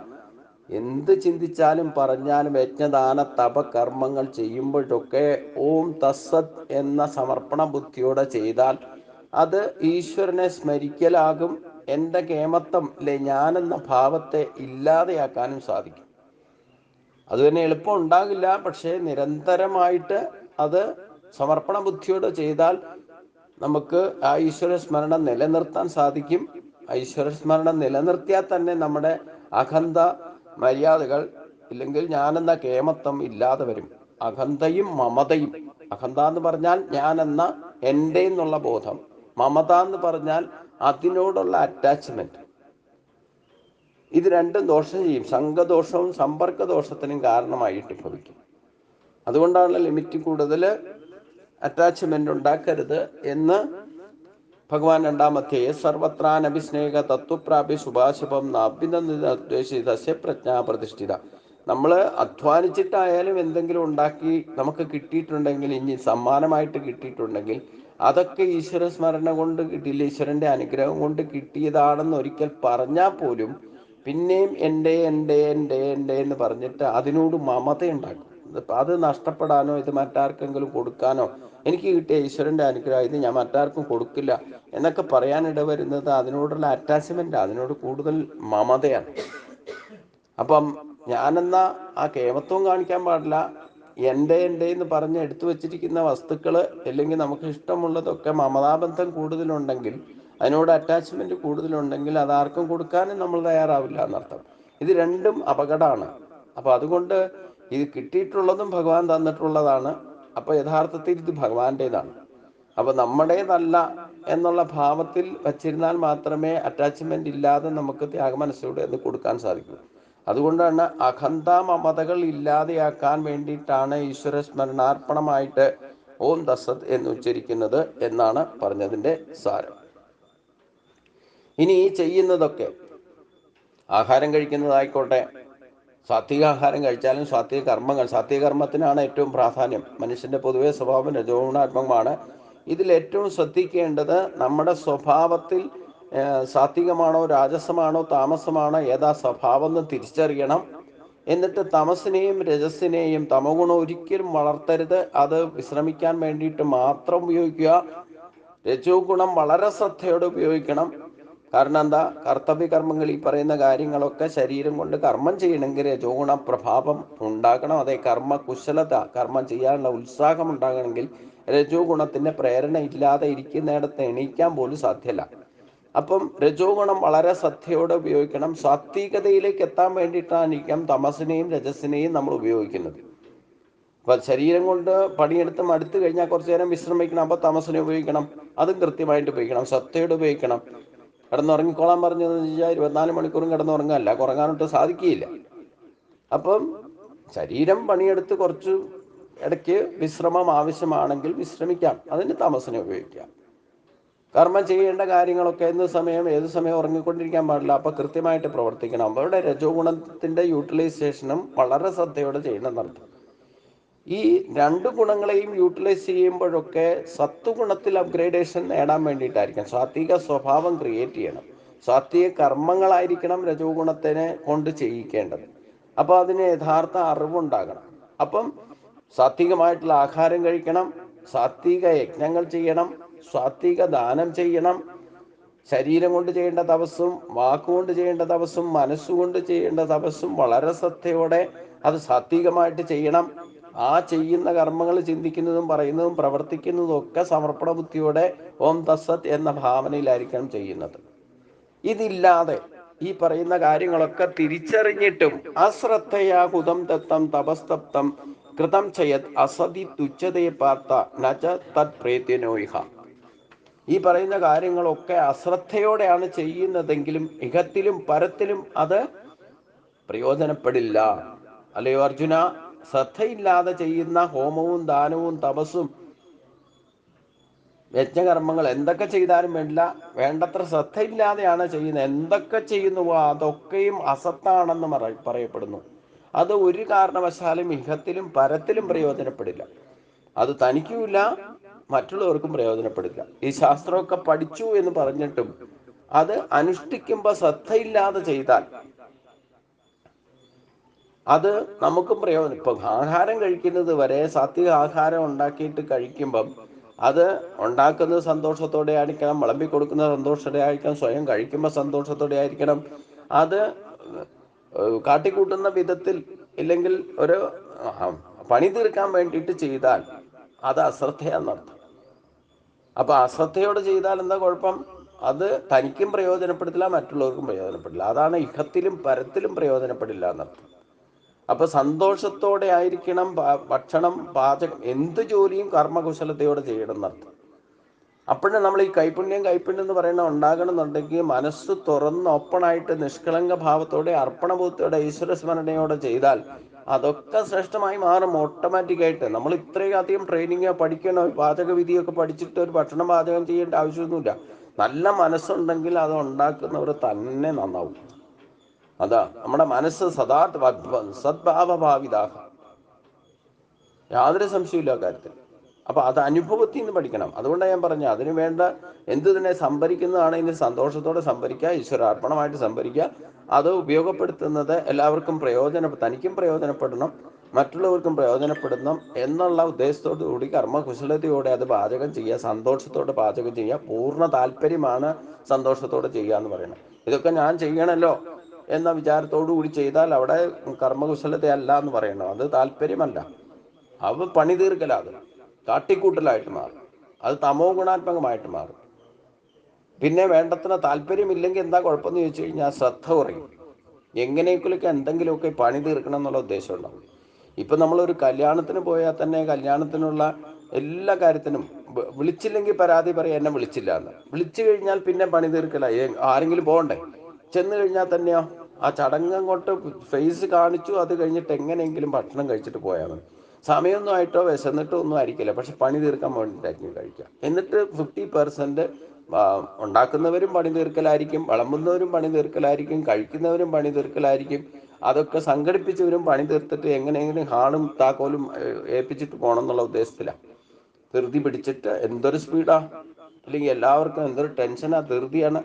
എന്ത് ചിന്തിച്ചാലും പറഞ്ഞാലും യജ്ഞദാന തപ കർമ്മങ്ങൾ ചെയ്യുമ്പോഴൊക്കെ ഓം തസ്സത് എന്ന സമർപ്പണ ബുദ്ധിയോടെ ചെയ്താൽ അത് ഈശ്വരനെ സ്മരിക്കലാകും. എൻ്റെ കേമത്വം അല്ലെ ഞാനെന്ന ഭാവത്തെ ഇല്ലാതെയാക്കാനും സാധിക്കും. അത് തന്നെ എളുപ്പം ഉണ്ടാകില്ല. പക്ഷേ നിരന്തരമായിട്ട് അത് സമർപ്പണ ബുദ്ധിയോടെ ചെയ്താൽ നമുക്ക് ആ ഈശ്വര സ്മരണം നിലനിർത്താൻ സാധിക്കും. ഈശ്വര സ്മരണം നിലനിർത്തിയാൽ തന്നെ നമ്മുടെ അഹന്ത മര്യാദകൾ, ഇല്ലെങ്കിൽ ഞാനെന്ന കേമത്വം ഇല്ലാതെ വരും. അഹന്തയും മമതയും, അഹന്ത എന്ന് പറഞ്ഞാൽ ഞാനെന്ന എൻ്റെ എന്നുള്ള ബോധം, മമത എന്ന് പറഞ്ഞാൽ അതിനോടുള്ള അറ്റാച്ച്മെന്റ്. ഇത് രണ്ടും ദോഷം ചെയ്യും. സംഘദോഷവും സമ്പർക്ക ദോഷത്തിനും കാരണമായിട്ട് ഭവിക്കും. അതുകൊണ്ടാണ് ലിമിറ്റ് കൂടുതൽ അറ്റാച്ച്മെന്റ് ഉണ്ടാക്കരുത് എന്ന് ഭഗവാൻ രണ്ടാമത്തെ സർവത്രാനഭിസ്നേഹ തത്വപ്രാപ്യ ശുഭാശുഭം നാഭ്യന്തേശിതസ്യ പ്രജ്ഞാ പ്രതിഷ്ഠിത. നമ്മൾ അധ്വാനിച്ചിട്ടായാലും എന്തെങ്കിലും ഉണ്ടാക്കി നമുക്ക് കിട്ടിയിട്ടുണ്ടെങ്കിൽ, ഇനി സമ്മാനമായിട്ട് കിട്ടിയിട്ടുണ്ടെങ്കിൽ, അതൊക്കെ ഈശ്വര സ്മരണ കൊണ്ട് കിട്ടിയില്ല, ഈശ്വരന്റെ അനുഗ്രഹം കൊണ്ട് കിട്ടിയതാണെന്ന് ഒരിക്കൽ പറഞ്ഞാൽ പോലും പിന്നെയും എൻ്റെ എന്ന് പറഞ്ഞിട്ട് അതിനോട് മമത ഉണ്ടാക്കും. അത് നഷ്ടപ്പെടാനോ ഇത് മറ്റാർക്കെങ്കിലും കൊടുക്കാനോ, എനിക്ക് കിട്ടിയ ഈശ്വരന്റെ അനുഗ്രഹം ഇത് ഞാൻ മറ്റാർക്കും കൊടുക്കില്ല എന്നൊക്കെ പറയാനിട വരുന്നത് അതിനോടുള്ള അറ്റാച്ച്മെന്റ്, അതിനോട് കൂടുതൽ മമതയാണ്. അപ്പം ഞാനെന്ന ആ കേമത്വം കാണിക്കാൻ പാടില്ല. എൻ്റെ എന്ന് പറഞ്ഞ് എടുത്തു വച്ചിരിക്കുന്ന വസ്തുക്കൾ അല്ലെങ്കിൽ നമുക്ക് ഇഷ്ടമുള്ളതൊക്കെ മമതാബന്ധം കൂടുതലുണ്ടെങ്കിൽ, അതിനോട് അറ്റാച്ച്മെന്റ് കൂടുതലുണ്ടെങ്കിൽ അത് ആർക്കും കൊടുക്കാനും നമ്മൾ തയ്യാറാവില്ല എന്നർത്ഥം. ഇത് രണ്ടും അപകടമാണ്. അപ്പൊ അതുകൊണ്ട് ഇത് കിട്ടിയിട്ടുള്ളതും ഭഗവാൻ തന്നിട്ടുള്ളതാണ്. അപ്പൊ യഥാർത്ഥത്തിൽ ഇത് ഭഗവാന്റേതാണ്. അപ്പൊ നമ്മുടേതല്ല എന്നുള്ള ഭാവത്തിൽ വച്ചിരുന്നാൽ മാത്രമേ അറ്റാച്ച്മെന്റ് ഇല്ലാതെ നമുക്ക് ത്യാഗമനസ്സോടെ അത് കൊടുക്കാൻ സാധിക്കൂ. അതുകൊണ്ടാണ് അഹന്ത മമതകൾ ഇല്ലാതെയാക്കാൻ വേണ്ടിയിട്ടാണ് ഈശ്വര സ്മരണാർപ്പണമായിട്ട് ഓം തസ്സത് എന്ന് ഉച്ചരിക്കുന്നത് എന്നാണ് പറഞ്ഞതിൻ്റെ സാരം. ഇനി ഈ ചെയ്യുന്നതൊക്കെ ആഹാരം കഴിക്കുന്നതായിക്കോട്ടെ, സാത്വിക ആഹാരം കഴിച്ചാലും സാത്വിക കർമ്മങ്ങൾ, സാത്വിക കർമ്മത്തിനാണ് ഏറ്റവും പ്രാധാന്യം. മനുഷ്യന്റെ പൊതുവെ സ്വഭാവം രജോഗുണാത്മകമാണ്. ഇതിൽ ഏറ്റവും ശ്രദ്ധിക്കേണ്ടത് നമ്മുടെ സ്വഭാവത്തിൽ സാത്വികമാണോ രാജസമാണോ താമസമാണോ ഏതാ സ്വഭാവം എന്ന് തിരിച്ചറിയണം. എന്നിട്ട് തമസിനെയും രജസിനെയും, തമോ ഗുണം ഒരിക്കലും വളർത്തരുത്. അത് വിശ്രമിക്കാൻ വേണ്ടിയിട്ട് മാത്രം ഉപയോഗിക്കുക. രജോ ഗുണം വളരെ ശ്രദ്ധയോടെ ഉപയോഗിക്കണം. കാരണം എന്താ? കർത്തവ്യ കർമ്മങ്ങൾ, ഈ പറയുന്ന കാര്യങ്ങളൊക്കെ ശരീരം കൊണ്ട് കർമ്മം ചെയ്യണമെങ്കിൽ രജോ ഗുണ പ്രഭാവം ഉണ്ടാകണം. അതേ കർമ്മ കുശലത, കർമ്മം ചെയ്യാനുള്ള ഉത്സാഹം ഉണ്ടാകണമെങ്കിൽ രജോ ഗുണത്തിന്റെ പ്രേരണ ഇല്ലാതെ ഇരിക്കുന്നിടത്ത് എണീക്കാൻ പോലും സാധ്യമല്ല. അപ്പം രജോ ഗുണം വളരെ ശ്രദ്ധയോടെ ഉപയോഗിക്കണം. സാത്വികതയിലേക്ക് എത്താൻ വേണ്ടിയിട്ടായിരിക്കാം തമസിനെയും രജസിനെയും നമ്മൾ ഉപയോഗിക്കുന്നത്. അപ്പം ശരീരം കൊണ്ട് പണിയെടുത്ത് മടുത്തു കഴിഞ്ഞാൽ കുറച്ചു നേരം വിശ്രമിക്കണം. അപ്പോൾ തമസിനെ ഉപയോഗിക്കണം, അതും കൃത്യമായിട്ട് ഉപയോഗിക്കണം, ശ്രദ്ധയോടെ ഉപയോഗിക്കണം. കിടന്നുറങ്ങിക്കോളാൻ പറഞ്ഞതെന്ന് വെച്ചാൽ 24 മണിക്കൂറും കിടന്നുറങ്ങാനല്ല, ഉറങ്ങാനൊട്ട് സാധിക്കുകയില്ല. അപ്പം ശരീരം പണിയെടുത്ത് കുറച്ച് ഇടയ്ക്ക് വിശ്രമം ആവശ്യമാണെങ്കിൽ വിശ്രമിക്കാം, അതിന് തമസിനെ ഉപയോഗിക്കാം. കർമ്മം ചെയ്യേണ്ട കാര്യങ്ങളൊക്കെ ഏത് സമയം ഉറങ്ങിക്കൊണ്ടിരിക്കാൻ പാടില്ല. അപ്പം കൃത്യമായിട്ട് പ്രവർത്തിക്കണം. അവരുടെ രജോ ഗുണത്തിൻ്റെ യൂട്ടിലൈസേഷനും വളരെ ശ്രദ്ധയോടെ ചെയ്യണമെന്നർത്ഥം. ഈ രണ്ട് ഗുണങ്ങളെയും യൂട്ടിലൈസ് ചെയ്യുമ്പോഴൊക്കെ സത്വഗുണത്തിൽ അപ്ഗ്രേഡേഷൻ നേടാൻ വേണ്ടിയിട്ടായിരിക്കും. സാത്വിക സ്വഭാവം ക്രിയേറ്റ് ചെയ്യണം. സാത്വിക കർമ്മങ്ങളായിരിക്കണം രജോ ഗുണത്തിനെ കൊണ്ട് ചെയ്യിക്കേണ്ടത്. അപ്പോൾ അതിന് യഥാർത്ഥ അറിവുണ്ടാകണം. അപ്പം സാത്വികമായിട്ടുള്ള ആഹാരം കഴിക്കണം, സാത്വിക യജ്ഞങ്ങൾ ചെയ്യണം, സാത്വിക ദാനം ചെയ്യണം. ശരീരം കൊണ്ട് ചെയ്യേണ്ട തപസ്സും വാക്കുകൊണ്ട് ചെയ്യേണ്ട തപസ്സും മനസ്സുകൊണ്ട് ചെയ്യേണ്ട തപസ്സും വളരെ ശ്രദ്ധയോടെ അത് സാത്വികമായിട്ട് ചെയ്യണം. ആ ചെയ്യുന്ന കർമ്മങ്ങൾ ചിന്തിക്കുന്നതും പറയുന്നതും പ്രവർത്തിക്കുന്നതും ഒക്കെ സമർപ്പണ ബുദ്ധിയോടെ ഓം തസ്സത് എന്ന ഭാവനയിലായിരിക്കണം ചെയ്യുന്നത്. ഇതില്ലാതെ ഈ പറയുന്ന കാര്യങ്ങളൊക്കെ തിരിച്ചറിഞ്ഞിട്ടും അശ്രദ്ധയാ ഹുതം ദത്തം തപസ്തപ്തം കൃതം ചെയ്യത് അസതി തുച്ഛതയെ പാർത്ത നച തത് പ്രേത്യനോയിഹ. ഈ പറയുന്ന കാര്യങ്ങളൊക്കെ അശ്രദ്ധയോടെയാണ് ചെയ്യുന്നതെങ്കിലും ഇഹത്തിലും പരത്തിലും അത് പ്രയോജനപ്പെടില്ല. അല്ലയോ അർജുന, ശ്രദ്ധയില്ലാതെ ചെയ്യുന്ന ഹോമവും ദാനവും തപസ്സും യജ്ഞകർമ്മങ്ങൾ എന്തൊക്കെ ചെയ്താലും വേണ്ടില്ല, വേണ്ടത്ര ശ്രദ്ധയില്ലാതെയാണ് ചെയ്യുന്നത്. എന്തൊക്കെ ചെയ്യുന്നുവോ അതൊക്കെയും അസത്താണെന്ന് പറയപ്പെടുന്നു. അത് ഒരു കാരണവശാലും ഇഹത്തിലും പരത്തിലും പ്രയോജനപ്പെടില്ല. അത് തനിക്കുമില്ല, മറ്റുള്ളവർക്കും പ്രയോജനപ്പെടില്ല. ഈ ശാസ്ത്രമൊക്കെ പഠിച്ചു എന്ന് പറഞ്ഞിട്ടും അത് അനുഷ്ഠിക്കുമ്പോൾ ശ്രദ്ധയില്ലാതെ ചെയ്താൽ അത് നമുക്കും പ്രയോജനം. ഇപ്പം ആഹാരം കഴിക്കുന്നത് വരെ സാത്വിക ആഹാരം ഉണ്ടാക്കിയിട്ട് കഴിക്കുമ്പം അത് ഉണ്ടാക്കുന്നത് സന്തോഷത്തോടെ ആയിരിക്കണം, വിളമ്പി കൊടുക്കുന്നത് സന്തോഷത്തോടെ ആയിരിക്കണം, സ്വയം കഴിക്കുമ്പോൾ സന്തോഷത്തോടെ ആയിരിക്കണം. അത് കാട്ടിക്കൂട്ടുന്ന വിധത്തിൽ ഇല്ലെങ്കിൽ ഒരു പണി തീർക്കാൻ വേണ്ടിയിട്ട് ചെയ്താൽ അത് അശ്രദ്ധയാണെന്നർത്ഥം. അപ്പം അശ്രദ്ധയോടെ ചെയ്താൽ എന്താ കുഴപ്പം? അത് തനിക്കും പ്രയോജനപ്പെടില്ല, മറ്റുള്ളവർക്കും പ്രയോജനപ്പെടില്ല. അതാണ് ഇഹത്തിലും പരത്തിലും പ്രയോജനപ്പെടില്ല എന്നർത്ഥം. അപ്പൊ സന്തോഷത്തോടെ ആയിരിക്കണം ഭക്ഷണം, പാചകം, എന്ത് ജോലിയും കർമ്മകുശലതയോടെ ചെയ്യണം എന്നർത്ഥം. അപ്പോഴും നമ്മൾ ഈ കൈപുണ്യം എന്ന് പറയുന്നത് ഉണ്ടാകണമെന്നുണ്ടെങ്കിൽ മനസ്സ് തുറന്ന് ഓപ്പണായിട്ട് നിഷ്കളങ്ക ഭാവത്തോടെ അർപ്പണബോധത്തോടെ ഈശ്വര സ്മരണയോടെ ചെയ്താൽ അതൊക്കെ ശ്രേഷ്ഠമായി മാറും ഓട്ടോമാറ്റിക്കായിട്ട്. നമ്മൾ ഇത്രയും അധികം ട്രെയിനിങ് പഠിക്കണോ, പാചക വിധിയൊക്കെ പഠിച്ചിട്ട് ഒരു ഭക്ഷണം പാചകം ചെയ്യേണ്ട ആവശ്യമൊന്നുമില്ല. നല്ല മനസ്സുണ്ടെങ്കിൽ അത് ഉണ്ടാക്കുന്നവർ തന്നെ നന്നാവും. അതാ നമ്മുടെ മനസ്സ് സദാ സദ്ഭാവഭാവിതാഹ, യാതൊരു സംശയമില്ല കാര്യത്തിൽ. അപ്പൊ അത് അനുഭവത്തിൽ നിന്ന് പഠിക്കണം. അതുകൊണ്ടാണ് ഞാൻ പറഞ്ഞത്, അതിനു വേണ്ട എന്ത് തന്നെ സംഭരിക്കുന്നതാണ് ഇനി സന്തോഷത്തോടെ സംഭരിക്കുക, ഈശ്വരാർപ്പണമായിട്ട് സംഭരിക്കുക. അത് ഉപയോഗപ്പെടുത്തുന്നത് എല്ലാവർക്കും തനിക്കും പ്രയോജനപ്പെടണം, മറ്റുള്ളവർക്കും പ്രയോജനപ്പെടണം എന്നുള്ള ഉദ്ദേശത്തോടു കൂടി കർമ്മകുശലതയോടെ അത് പാചകം ചെയ്യുക, സന്തോഷത്തോടെ പാചകം ചെയ്യുക. പൂർണ്ണ താല്പര്യമാണ് സന്തോഷത്തോടെ ചെയ്യുക എന്ന് പറയുന്നത്. ഇതൊക്കെ ഞാൻ ചെയ്യണമല്ലോ എന്ന വിചാരത്തോടു കൂടി ചെയ്താൽ അവിടെ കർമ്മകുശലതയല്ല എന്ന് പറയണം, അത് താല്പര്യമല്ല, അത് പണി തീർക്കലാകും, കാട്ടിക്കൂട്ടലായിട്ട് മാറും, അത് തമോ ഗുണാത്മകമായിട്ട് മാറും. പിന്നെ വേണ്ടത്ര താല്പര്യമില്ലെങ്കിൽ എന്താ കുഴപ്പമെന്ന് ചോദിച്ചു കഴിഞ്ഞാൽ ശ്രദ്ധ കുറയും. എങ്ങനെയൊക്കെ എന്തെങ്കിലുമൊക്കെ പണി തീർക്കണം എന്നുള്ള ഉദ്ദേശം ഉണ്ടാവും. ഇപ്പം നമ്മളൊരു കല്യാണത്തിന് പോയാൽ തന്നെ കല്യാണത്തിനുള്ള എല്ലാ കാര്യത്തിനും വിളിച്ചില്ലെങ്കിൽ പരാതി പറയാം, എന്നെ വിളിച്ചില്ല എന്ന്. വിളിച്ചു കഴിഞ്ഞാൽ പിന്നെ പണി തീർക്കലായി, ആരെങ്കിലും പോകണ്ടേ? ചെന്ന് കഴിഞ്ഞാൽ തന്നെയോ ആ ചടങ്ങ് കൊണ്ട് ഫേസ് കാണിച്ചു, അത് കഴിഞ്ഞിട്ട് എങ്ങനെയെങ്കിലും ഭക്ഷണം കഴിച്ചിട്ട് പോയാൽ മതി. സമയമൊന്നും ആയിട്ടോ വിശന്നിട്ടോ ഒന്നും ആയിരിക്കില്ല, പക്ഷെ പണി തീർക്കാൻ വേണ്ടിയിട്ടായിരിക്കും കഴിക്കുക. എന്നിട്ട് 50% ഉണ്ടാക്കുന്നവരും പണി തീർക്കലായിരിക്കും, വിളമ്പുന്നവരും പണി തീർക്കലായിരിക്കും, കഴിക്കുന്നവരും പണി തീർക്കലായിരിക്കും. അതൊക്കെ സംഘടിപ്പിച്ചവരും പണി തീർത്തിട്ട് എങ്ങനെയെങ്കിലും ഹാളും താക്കോലും ഏൽപ്പിച്ചിട്ട് പോകണം എന്നുള്ള ഉദ്ദേശത്തിലാണ്. ധൃതി പിടിച്ചിട്ട് എന്തൊരു സ്പീഡാ, അല്ലെങ്കിൽ എല്ലാവർക്കും എന്തൊരു ടെൻഷനാ, ധൃതിയാണ്.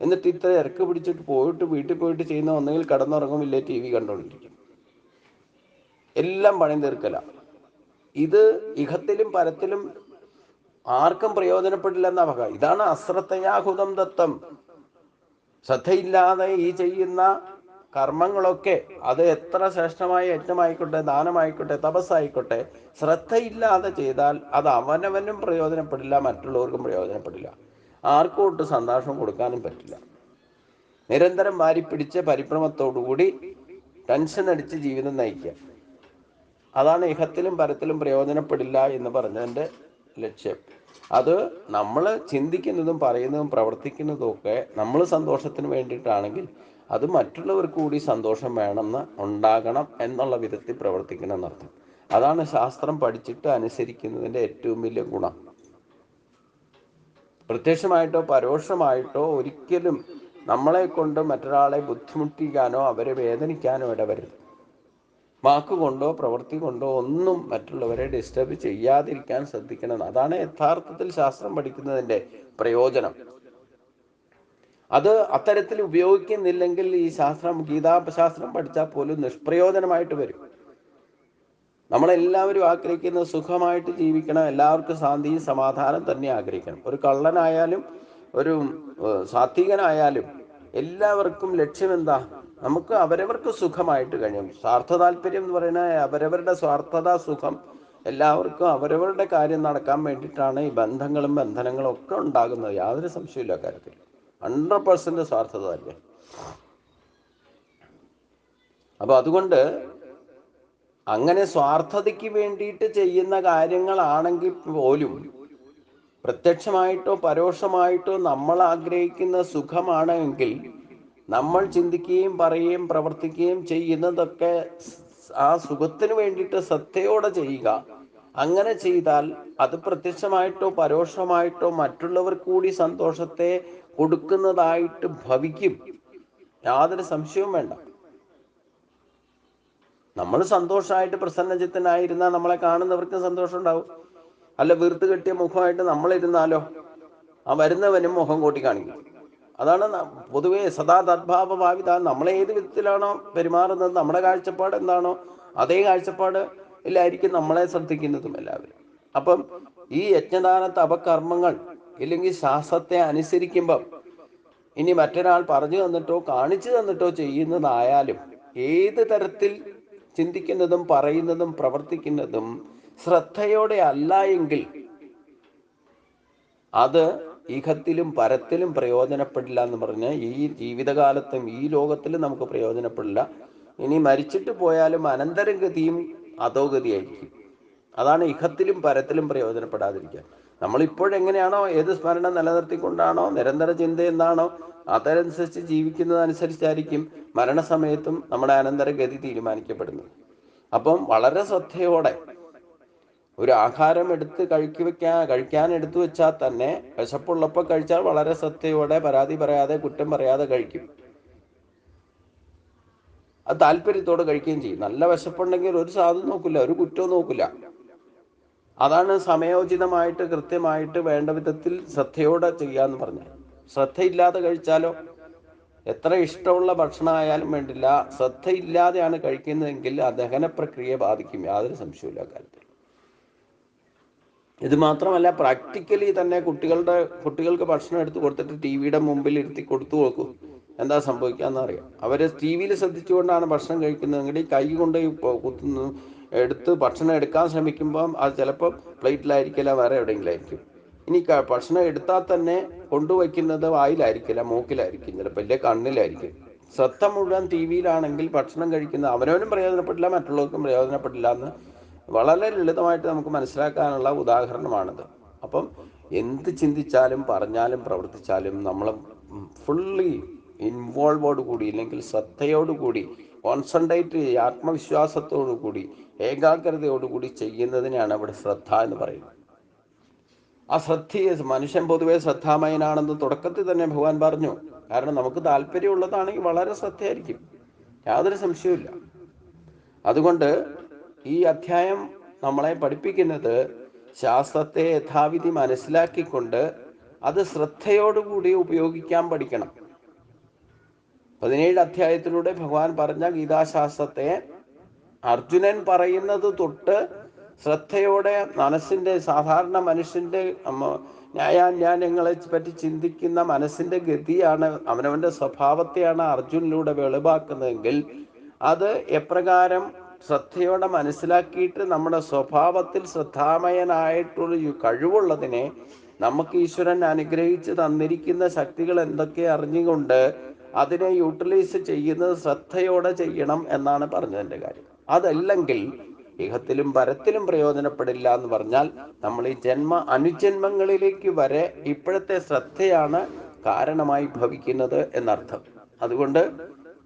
എന്നിട്ട് ഇത്ര ഇറക്ക് പിടിച്ചിട്ട് പോയിട്ട് വീട്ടിൽ പോയിട്ട് ചെയ്യുന്ന ഒന്നെങ്കിൽ കിടന്നുറങ്ങുമില്ലേ TV കണ്ടുകൊണ്ടിരിക്കും. എല്ലാം പണി തീർക്കല. ഇത് ഇഹത്തിലും പരത്തിലും ആർക്കും പ്രയോജനപ്പെടില്ലെന്ന വക. ഇതാണ് അശ്രദ്ധയാഹുതം ദത്തം. ശ്രദ്ധയില്ലാതെ ഈ ചെയ്യുന്ന കർമ്മങ്ങളൊക്കെ, അത് എത്ര ശ്രേഷ്ഠമായ യജ്ഞമായിക്കോട്ടെ, ദാനമായിക്കോട്ടെ, തപസ്സായിക്കോട്ടെ, ശ്രദ്ധയില്ലാതെ ചെയ്താൽ അത് അവനവനും പ്രയോജനപ്പെടില്ല, മറ്റുള്ളവർക്കും പ്രയോജനപ്പെടില്ല. ആർക്കും ഒട്ട് സന്തോഷം കൊടുക്കാനും പറ്റില്ല. നിരന്തരം വാരിപ്പിടിച്ച് പരിഭ്രമത്തോടുകൂടി ടെൻഷൻ അടിച്ച് ജീവിതം നയിക്കുക. അതാണ് ഇഹത്തിലും പരത്തിലും പ്രയോജനപ്പെടില്ല എന്ന് പറഞ്ഞതിൻ്റെ ലക്ഷ്യം. അത് നമ്മൾ ചിന്തിക്കുന്നതും പറയുന്നതും പ്രവർത്തിക്കുന്നതും ഒക്കെ നമ്മൾ സന്തോഷത്തിന് വേണ്ടിയിട്ടാണെങ്കിൽ അത് മറ്റുള്ളവർക്ക് കൂടി സന്തോഷം വേണമെന്ന് ഉണ്ടാകണം എന്നുള്ള വിധത്തിൽ പ്രവർത്തിക്കണം എന്നർത്ഥം. അതാണ് ശാസ്ത്രം പഠിച്ചിട്ട് അനുസരിക്കുന്നതിൻ്റെ ഏറ്റവും വലിയ ഗുണം. പ്രത്യക്ഷമായിട്ടോ പരോക്ഷമായിട്ടോ ഒരിക്കലും നമ്മളെ കൊണ്ട് മറ്റൊരാളെ ബുദ്ധിമുട്ടിക്കാനോ അവരെ വേദനിക്കാനോ ഇടവരുത്. വാക്കുകൊണ്ടോ പ്രവൃത്തി കൊണ്ടോ ഒന്നും മറ്റുള്ളവരെ ഡിസ്റ്റർബ് ചെയ്യാതിരിക്കാൻ ശ്രദ്ധിക്കണം. അതാണ് യഥാർത്ഥത്തിൽ ശാസ്ത്രം പഠിക്കുന്നതിൻ്റെ പ്രയോജനം. അത് അത്തരത്തിൽ ഉപയോഗിക്കുന്നില്ലെങ്കിൽ ഈ ഗീതാശാസ്ത്രം പഠിച്ചാൽ പോലും നിഷ്പ്രയോജനമായിട്ട് വരും. നമ്മളെല്ലാവരും ആഗ്രഹിക്കുന്നത് സുഖമായിട്ട് ജീവിക്കണം, എല്ലാവർക്കും ശാന്തിയും സമാധാനം തന്നെ ആഗ്രഹിക്കണം. ഒരു കള്ളനായാലും ഒരു സാത്വികനായാലും എല്ലാവർക്കും ലക്ഷ്യം എന്താ? നമുക്ക് അവരവർക്ക് സുഖമായിട്ട് കഴിയും. സ്വാർത്ഥ താല്പര്യം എന്ന് പറയുന്നത് അവരവരുടെ സ്വാർത്ഥത സുഖം, എല്ലാവർക്കും അവരവരുടെ കാര്യം നടക്കാൻ വേണ്ടിയിട്ടാണ് ഈ ബന്ധങ്ങളും ബന്ധനങ്ങളും ഒക്കെ ഉണ്ടാകുന്നത്. യാതൊരു സംശയമില്ല കാര്യത്തിൽ. 100% സ്വാർത്ഥത തന്നെ. അപ്പോൾ അതുകൊണ്ട് അങ്ങനെ സ്വാർത്ഥതയ്ക്ക് വേണ്ടിയിട്ട് ചെയ്യുന്ന കാര്യങ്ങളാണെങ്കിൽ പോലും പ്രത്യക്ഷമായിട്ടോ പരോക്ഷമായിട്ടോ നമ്മൾ ആഗ്രഹിക്കുന്ന സുഖമാണ് എങ്കിൽ നമ്മൾ ചിന്തിക്കുകയും പറയുകയും പ്രവർത്തിക്കുകയും ചെയ്യുന്നതൊക്കെ ആ സുഖത്തിന് വേണ്ടിയിട്ട് ശ്രദ്ധയോടെ ചെയ്യുക. അങ്ങനെ ചെയ്താൽ അത് പ്രത്യക്ഷമായിട്ടോ പരോക്ഷമായിട്ടോ മറ്റുള്ളവർ കൂടി സന്തോഷത്തെ കൊടുക്കുന്നതായിട്ട് ഭവിക്കും. യാതൊരു സംശയവും വേണ്ട. നമ്മൾ സന്തോഷമായിട്ട് പ്രസന്നചിത്തനായിരുന്നാൽ നമ്മളെ കാണുന്നവർക്ക് സന്തോഷം ഉണ്ടാവും. അല്ല വീർത്ത് കെട്ടിയ മുഖമായിട്ട് നമ്മളിരുന്നാലോ ആ വരുന്നവനും മുഖം കൂട്ടി കാണിക്കും. അതാണ് പൊതുവേ സദാ തദ്ഭാവഭാവിത. നമ്മളെ ഏത് വിധത്തിലാണോ പെരുമാറുന്നത്, നമ്മുടെ കാഴ്ചപ്പാട് എന്താണോ അതേ കാഴ്ചപ്പാട് ഇല്ലായിരിക്കും നമ്മളെ ശ്രദ്ധിക്കുന്നതും എല്ലാവരും. അപ്പം ഈ യജ്ഞദാന തപകർമ്മങ്ങൾ ഇല്ലെങ്കിൽ ശാസ്ത്രത്തെ അനുസരിക്കുമ്പം ഇനി മറ്റൊരാൾ പറഞ്ഞു തന്നിട്ടോ കാണിച്ചു തന്നിട്ടോ ചെയ്യുന്നതായാലും ഏത് തരത്തിൽ ചിന്തിക്കുന്നതും പറയുന്നതും പ്രവർത്തിക്കുന്നതും ശ്രദ്ധയോടെ അല്ല എങ്കിൽ അത് ഇഹത്തിലും പരത്തിലും പ്രയോജനപ്പെടില്ല എന്ന് പറഞ്ഞ് ഈ ജീവിതകാലത്തും ഈ ലോകത്തിലും നമുക്ക് പ്രയോജനപ്പെടില്ല. ഇനി മരിച്ചിട്ട് പോയാലും അനന്തരഗതിയും അധോഗതിയായിരിക്കും. അതാണ് ഇഹത്തിലും പരത്തിലും പ്രയോജനപ്പെടാതിരിക്കുക. നമ്മളിപ്പോഴെങ്ങനെയാണോ ഏത് സ്മരണ നിലനിർത്തിക്കൊണ്ടാണോ നിരന്തര ചിന്ത എന്താണോ അതനുസരിച്ച് ജീവിക്കുന്നതനുസരിച്ചായിരിക്കും മരണസമയത്തും നമ്മുടെ അനന്തരഗതി തീരുമാനിക്കപ്പെടുന്നത്. അപ്പം വളരെ ശ്രദ്ധയോടെ ഒരു ആഹാരം എടുത്ത് കഴിക്കാൻ എടുത്തു വെച്ചാൽ തന്നെ വിശപ്പുള്ളപ്പോൾ കഴിച്ചാൽ വളരെ ശ്രദ്ധയോടെ പരാതി പറയാതെ കുറ്റം പറയാതെ കഴിക്കും. അത് താല്പര്യത്തോടെ കഴിക്കുകയും ചെയ്യും. നല്ല വിശപ്പുണ്ടെങ്കിൽ ഒരു സാധു നോക്കില്ല, ഒരു കുറ്റവും നോക്കില്ല. അതാണ് സമയോചിതമായിട്ട് കൃത്യമായിട്ട് വേണ്ട വിധത്തിൽ ശ്രദ്ധയോടെ ചെയ്യാന്ന് പറഞ്ഞാൽ. ശ്രദ്ധയില്ലാതെ കഴിച്ചാലോ എത്ര ഇഷ്ടമുള്ള ഭക്ഷണമായാലും വേണ്ടില്ല, ശ്രദ്ധയില്ലാതെയാണ് കഴിക്കുന്നതെങ്കിൽ ആ ദഹന പ്രക്രിയയെ ബാധിക്കും. യാതൊരു സംശയമില്ല കാര്യത്തിൽ. ഇത് മാത്രമല്ല പ്രാക്ടിക്കലി തന്നെ കുട്ടികൾക്ക് ഭക്ഷണം എടുത്ത് കൊടുത്തിട്ട് ടിവിയുടെ മുമ്പിൽ ഇരുത്തി കൊടുത്തു നോക്കും, എന്താ സംഭവിക്കാന്ന് അറിയാം. അവര് ടിവിയിൽ ശ്രദ്ധിച്ചുകൊണ്ടാണ് ഭക്ഷണം കഴിക്കുന്നതെങ്കിൽ കൈ കൊണ്ട് കുത്തുന്നു എടുത്ത് ഭക്ഷണം എടുക്കാൻ ശ്രമിക്കുമ്പം അത് ചിലപ്പോൾ പ്ലേറ്റിലായിരിക്കില്ല, വേറെ എവിടെയെങ്കിലും ആയിരിക്കും. ഇനി ഭക്ഷണം എടുത്താൽ തന്നെ കൊണ്ടുവയ്ക്കുന്നത് വായിലായിരിക്കില്ല, മൂക്കിലായിരിക്കും, ചിലപ്പോൾ ഇല്ലേ കണ്ണിലായിരിക്കും. ശ്രദ്ധ മുഴുവൻ ടിവിയിലാണെങ്കിൽ ഭക്ഷണം കഴിക്കുന്നത് അവനവനും പ്രയോജനപ്പെടില്ല, മറ്റുള്ളവർക്കും പ്രയോജനപ്പെടില്ല എന്ന് വളരെ ലളിതമായിട്ട് നമുക്ക് മനസ്സിലാക്കാനുള്ള ഉദാഹരണമാണിത്. അപ്പം എന്ത് ചിന്തിച്ചാലും പറഞ്ഞാലും പ്രവർത്തിച്ചാലും നമ്മൾ ഫുള്ളി ഇൻവോൾവോട് കൂടി ഇല്ലെങ്കിൽ ശ്രദ്ധയോടുകൂടി കോൺസെൻട്രേറ്റ് ചെയ്യുക, ആത്മവിശ്വാസത്തോടു കൂടി ഏകാഗ്രതയോടുകൂടി ചെയ്യുന്നതിനാണ് ഇവിടെ ശ്രദ്ധ എന്ന് പറയുന്നത്. ആ ശ്രദ്ധയെ മനുഷ്യൻ പൊതുവെ ശ്രദ്ധാമയനാണെന്ന് തുടക്കത്തിൽ തന്നെ ഭഗവാൻ പറഞ്ഞു. കാരണം നമുക്ക് താല്പര്യമുള്ളതാണെങ്കിൽ വളരെ ശ്രദ്ധയായിരിക്കും, യാതൊരു സംശയവുമില്ല. അതുകൊണ്ട് ഈ അധ്യായം നമ്മളെ പഠിപ്പിക്കുന്നത് ശാസ്ത്രത്തെ യഥാവിധി മനസ്സിലാക്കിക്കൊണ്ട് അത് ശ്രദ്ധയോടുകൂടി ഉപയോഗിക്കാൻ പഠിക്കണം. 17 അധ്യായത്തിലൂടെ ഭഗവാൻ പറഞ്ഞ ഗീതാശാസ്ത്രത്തെ അർജുനൻ പറയുന്നത് തൊട്ട് ശ്രദ്ധയോടെ സാധാരണ മനുഷ്യന്റെ ന്യായാന്യായങ്ങളെ പറ്റി ചിന്തിക്കുന്ന മനസ്സിന്റെ ഗതിയാണ്, അവനവന്റെ സ്വഭാവത്തെയാണ് അർജുനിലൂടെ വെളിവാക്കുന്നതെങ്കിൽ അത് എപ്രകാരം ശ്രദ്ധയോടെ മനസ്സിലാക്കിയിട്ട് നമ്മുടെ സ്വഭാവത്തിൽ ശ്രദ്ധാമയനായിട്ടുള്ള കഴിവുള്ളതിനെ നമുക്ക് ഈശ്വരൻ അനുഗ്രഹിച്ച് തന്നിരിക്കുന്ന ശക്തികൾ എന്തൊക്കെ അറിഞ്ഞുകൊണ്ട് അതിനെ യൂട്ടിലൈസ് ചെയ്യുന്നത് ശ്രദ്ധയോടെ ചെയ്യണം എന്നാണ് പറഞ്ഞതിൻ്റെ കാര്യം. അതല്ലെങ്കിൽ ഇഹത്തിലും പരത്തിലും പ്രയോജനപ്പെടില്ല എന്ന് പറഞ്ഞാൽ നമ്മൾ ഈ അനുജന്മങ്ങളിലേക്ക് വരെ ഇപ്പോഴത്തെ ശ്രദ്ധയാണ് കാരണമായി ഭവിക്കുന്നത് എന്നർത്ഥം. അതുകൊണ്ട്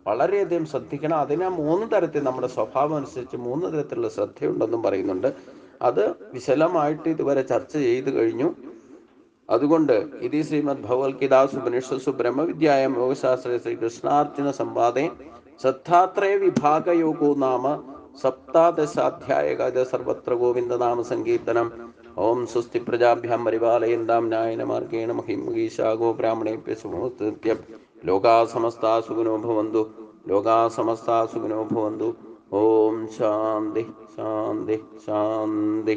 വളരെയധികം ശ്രദ്ധിക്കണം. അതിന് 3 തരത്തിൽ നമ്മുടെ സ്വഭാവം അനുസരിച്ച് 3 തരത്തിലുള്ള ശ്രദ്ധയുണ്ടെന്നും പറയുന്നുണ്ട്. അത് വിശദമായിട്ട് ഇതുവരെ ചർച്ച ചെയ്തു കഴിഞ്ഞു. അതുകൊണ്ട് ഇത് ശ്രീമദ് ഭഗവത്ഗീതാസു ഉപനിഷത്സു ബ്രഹ്മവിദ്യായാം യോഗശാസ്ത്രേ ശ്രീകൃഷ്ണാർജുന സംവാദേ ശ്രദ്ധാത്രയ വിഭാഗയോഗോ നാമ സപ്താദശാധ്യായ സർവത്ര ഗോവിന്ദനാമ സങ്കീർത്തനം. ഓം സ്വസ്തി പ്രജാഭ്യാം പരിപാലയന്താം ന്യായേന മാർഗേണ മഹിം മഹീഷാഗോ ബ്രാഹ്മണേഭ്യഃ ശുഭമസ്തു. ലോകാ സമസ്താ സുഖിനോ ഭവന്തു. ലോകാ സമസ്താ സുഖിനോ ഭവന്തു. ഓം ശാന്തി ശാന്തി ശാന്തി.